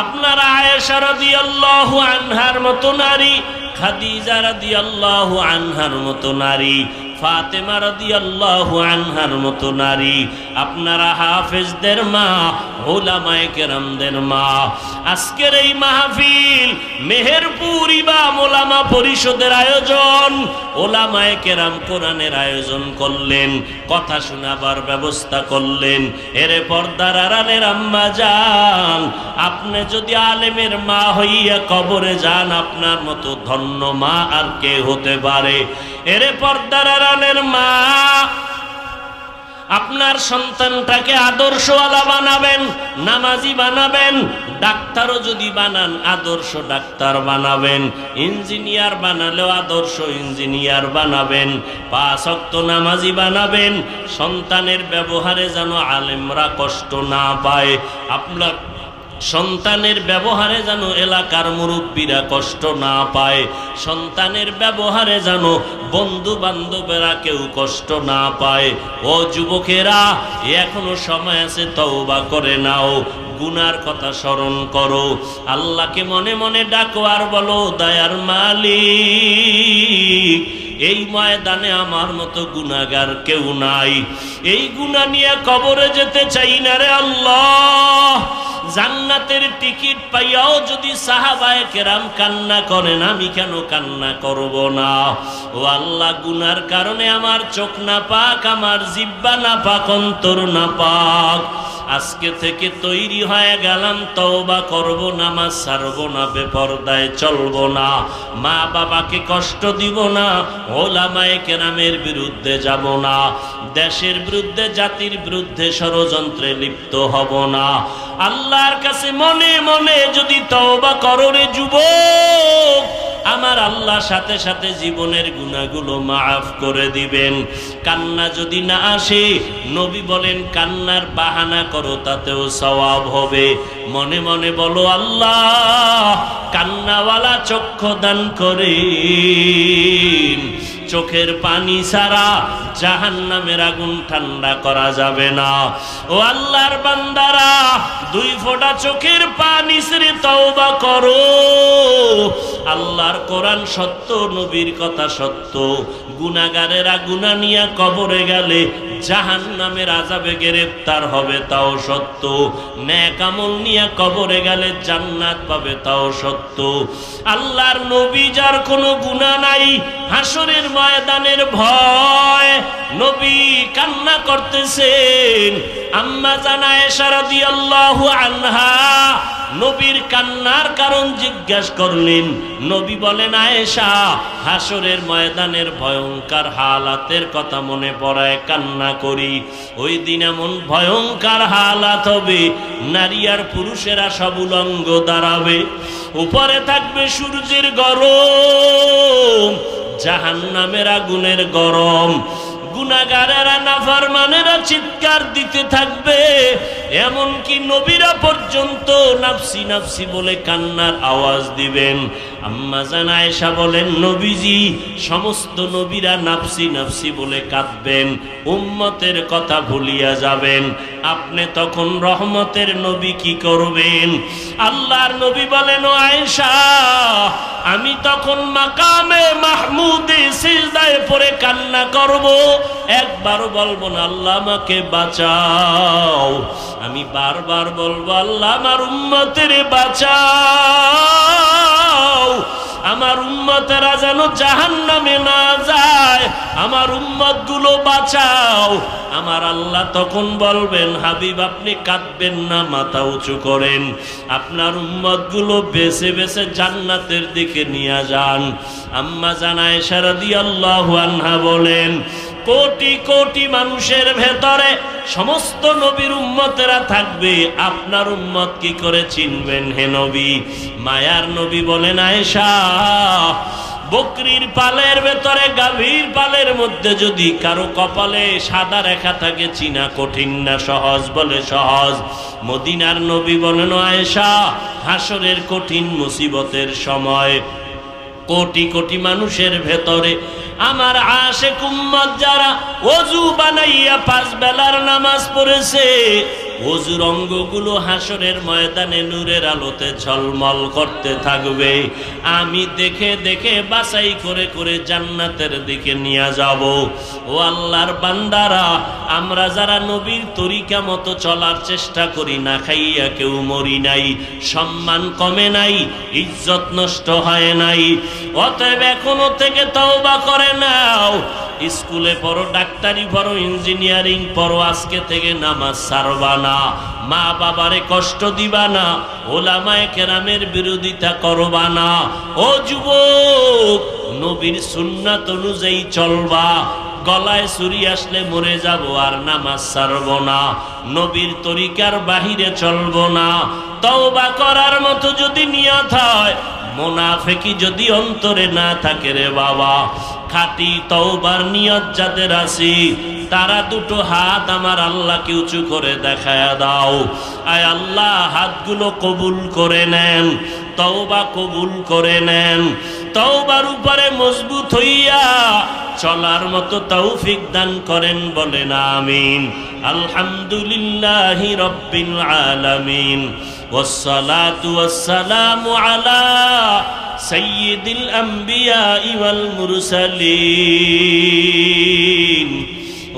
A: আপনারা আয়েশা রাদিয়াল্লাহু আনহার মতো নারী, খাদিজা রাদিয়াল্লাহু আনহার মতো নারী, ফাতেমা রাদিয়াল্লাহু আনহার মতো নারী। আপনারা হাফেজদের মা, উলামায়ে কেরামদের মা। আজকের এই মাহফিল মেহেরপুর ইমাম ওলামা পরিষদের আয়োজন। ওলামায়ে কেরাম কোরআনের আয়োজন করলেন, কথা শোনাবার ব্যবস্থা করলেন। এরে পর্দার আড়ালের আম্মা যান, আপনি যদি আলেমের মা হইয়া কবরে যান, আপনার মতো ধন্য মা আর কে হতে পারে? এরে পর্দার আড়ালের মা, আপনার সন্তানটাকে আদর্শওয়ালা বানাবেন, নামাজি বানাবেন। ডাক্তারও যদি বানান, আদর্শ ডাক্তার বানাবেন। ইঞ্জিনিয়ার বানালেও আদর্শ ইঞ্জিনিয়ার বানাবেন। 5 ওয়াক্ত নামাজি বানাবেন। সন্তানের ব্যবহারে যেন আলেমরা কষ্ট না পায়। আপনার সন্তানের ব্যবহারে যেন এলাকার মুরব্বীরা কষ্ট না পায়। সন্তানের ব্যবহারে যেন বন্ধু বান্ধবেরা কেউ কষ্ট না পায়। ও যুবকেরা, এখনো সময় আছে, তওবা করে নাও, গুনার কথা স্মরণ করো, আল্লাহকে মনে মনে ডাকো আর বলো, দয়ার মালিক, এই ময়দানে আমার মতো গুনাহগার কেউ নাই। এই গুনাহ নিয়ে কবরে যেতে চাই না রে আল্লাহ। জান্নাতের টিকিট পাইয়াও যদি সাহাবায়ে কেরাম কান্না করেন, আমি কেন কান্না করব না? ও আল্লাহ, গুনার কারণে আমার চোখ না পাক, আমার জিহ্বা না পাক, অন্তর না পাক। আজকে থেকে তৈরি হয়ে গেলাম, তওবা করব, নামাজ ছাড়ব না, বেপরদায় চলব না, মা বাবাকে কষ্ট দিব না, ওলামায়ে কেরামের বিরুদ্ধে যাব না, দেশের বিরুদ্ধে, জাতির বিরুদ্ধে ষড়যন্ত্রে লিপ্ত হব না। আল্লাহর কাছে মনে মনে যদি তওবা করো রে যুবক, আমার আল্লাহ সাথে সাথে জীবনের গুনাহগুলো মাফ করে দিবেন। কান্না যদি না আসে, নবী বলেন কান্নার বাহানা করো, তাতেও সওয়াব হবে। মনে মনে বলো, আল্লাহ কান্নাওয়ালা চক্ষু দান করেন। চোখের পানি ছাড়া জাহান্নামের আগুন ঠান্ডা করা যাবে না। ও আল্লাহর বান্দারা, 2 ফোঁটা চোখের পানি ছেড়ে তওবা করো। আল্লাহর কোরআন সত্য, নবীর কথা সত্য। গুনাহগারেরা গুনাহ নিয়ে কবরে গেলে জাহান্নামের আযাবে গ্রেফতার হবে, তাও সত্য। নেক আমল নিয়ে কবরে গেলে জান্নাত পাবে, তাও সত্য। আল্লাহর নবী যার কোনো গুনাহ নাই, হাসরের ময়দানের ভয়, নবী কান্না করতেছেন। আম্মা জান আয়েশা রাদিয়াল্লাহু আনহা নবীর কান্নার কারণ জিজ্ঞাসা করলেন। নবী বলেন, আয়েশা, হাসরের ময়দানের ভয়ঙ্কর হালাতের কথা মনে পড়ায় কান্না করি। ওই দিন এমন ভয়ঙ্কর হালাত হবে, নারী আর পুরুষেরা সব উলঙ্গ দাঁড়াবে, উপরে থাকবে সূর্যের গরম, জাহান্নামের আগুনের গরম। গুনাহগারেরা, নাফরমানেরা চিৎকার দিতে থাকবে, এমনকি নবীরা পর্যন্ত নাফসি নাফসি বলে কান্নার আওয়াজ দিবেন। আম্মা জান আয়েশা বলেন, নবীজি, সমস্ত নবীরা নাফসি নাফসি বলে কাঁদবেন, উম্মতের কথা ভুলিয়া যাবেন, আপনি তখন রহমতের নবী কি করবেন? আল্লাহর নবী বলেন, ও আয়েশা, আমি তখন মাকামে মাহমুদে সিজদায় পড়ে কান্না করব, একবারও বলবো না আল্লাহ আমাকে বাঁচাও, আমি বারবার বলবো আল্লাহ আমার উম্মতের বাঁচাও। আমার উম্মতেরা যেন জাহান্নামে না যায়, আমার উম্মতগুলো বাঁচাও। আমার আল্লাহ তখন বলবেন, হাবিব আপনি কাঁদবেন না, মাথা উঁচু করেন, আপনার উম্মতগুলো বেছে বেছে জান্নাতের দিকে নিয়ে যান। আম্মা জান আয়েশা রাদিয়াল্লাহু আনহা বলেন, কোটি কোটি মানুষের ভেতরে সমস্ত নবীর উম্মতেরা থাকবে, আপনার উম্মত কি করে চিনবেন হে নবী? মায়ার নবী বলেন, আয়েশা, বকরির পালের ভেতরে, গাভীর পালের মধ্যে যদি কারো কপালে সাদা রেখা থাকে, চিনা কঠিন না সহজ? বলে সহজ। মদিনার নবী বলেন, আয়েশা, হাসরের কঠিন মুসিবতের সময় কোটি কোটি মানুষের ভেতরে আমার আশিক উম্মত যারা ওযু বানাইয়া 5 বেলার নামাজ পড়েছে, ওযুর অঙ্গগুলো হাসরের ময়দানে নূরের আলোতে ঝলমল করতে থাকবে। আমি দেখে দেখে বাছাই করে করে জান্নাতের দিকে নিয়ে যাব। ও আল্লাহর বান্দারা, আমরা যারা নবীর তরিকা মতো চলার চেষ্টা করি, না খাইয়া কেউ মরি নাই, সম্মান কমে নাই, ইজ্জত নষ্ট হয় নাই। অতএব এখনো থেকে তওবা করে নাও। স্কুলে পড়ো, ডাক্তারি পড়ো, ইঞ্জিনিয়ারিং পড়ো, আজকে থেকে নামাজ ছাড়বা না, মা বাবারে কষ্ট দিবা না, ওলামায়ে কেরামের বিরোধিতা করবা না। ও যুবক, নবীর সুন্নাত অনুযায়ী চলবা। গলায় ছুরি আসলে মরে যাব, আর নামাজ ছাড়বো না, নবীর তরিকার বাহিরে চলবো না। তওবা করার মতো যদি নিয়ত হয়, মুনাফিকি যদি অন্তরে না থাকে রে বাবা, খাঁটি তওবার নিয়ত যাদের আছে, তারা দুটো হাত আমার আল্লাহকে উঁচু করে দেখায়া দাও। আয় আল্লাহ, হাতগুলো কবুল করে নেন, তওবা কবুল করে নেন। তওবার উপরে মজবুত হইয়া চলার মতো তৌফিক দান করেন, বলেন আমিন। আলহামদুলিল্লাহি রাব্বিল আলামিন, والصلاة والسلام على سيد الأنبياء والمرسلين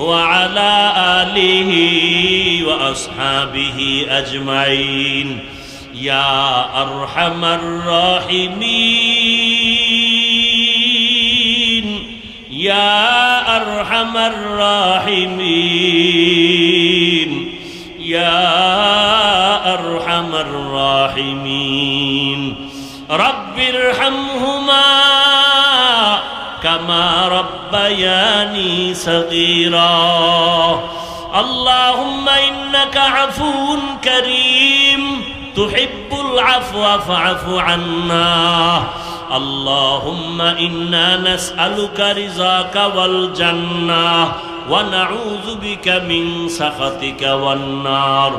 A: وعلى آله وأصحابه أجمعين يا أرحم الراحمين يا أرحم الراحمين يا أرحم الراحمين رب ارحمهما كما ربياني صغيرا اللهم إنك عفو كريم تحب العفو فاعف عنا اللهم إنا نسألك رضاك والجنة ونعوذ بك من سخطك والنار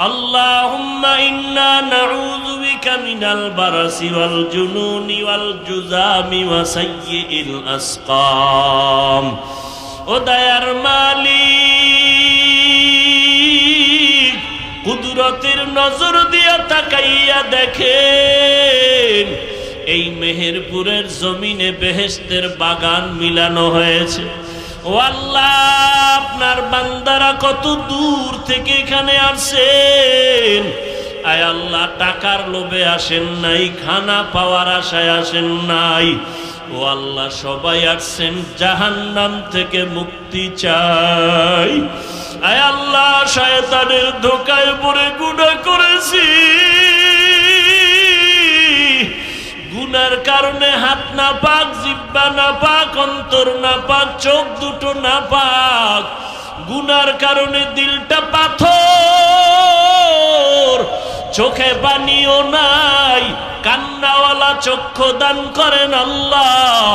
A: اللهم إنا نعوذ بك من البرص والجنون والجذام وسيء الأسقام ودير মালিক কুদরতের নজর দিয়া তাকাইয়া দেখেন এই মেহেরপুরের জমিনে বেহেশতের বাগান মিলানো হয়েছে। ও আল্লাহ, আপনার বান্দারা কত দূর থেকে এখানে আসেন। আয় আল্লাহ, টাকার লোভে আসেন নাই, খানা পাওয়ার আশায় আসেন নাই। ও আল্লাহ, সবাই আসছেন জাহান্নাম থেকে মুক্তি চাই। আয় আল্লাহ, শয়তানের ধোঁকায় পড়ে গুনাহ করেছি, গুনার কারণে হাত না পাক, জিহ্বা না পাক, অন্তর না পাক, চোখ দুটো না পাক। গুনার কারণে দিলটা পাথর, চোখে পানিও নাই, কান্নাওয়ালা চক্ষু দান করেন আল্লাহ।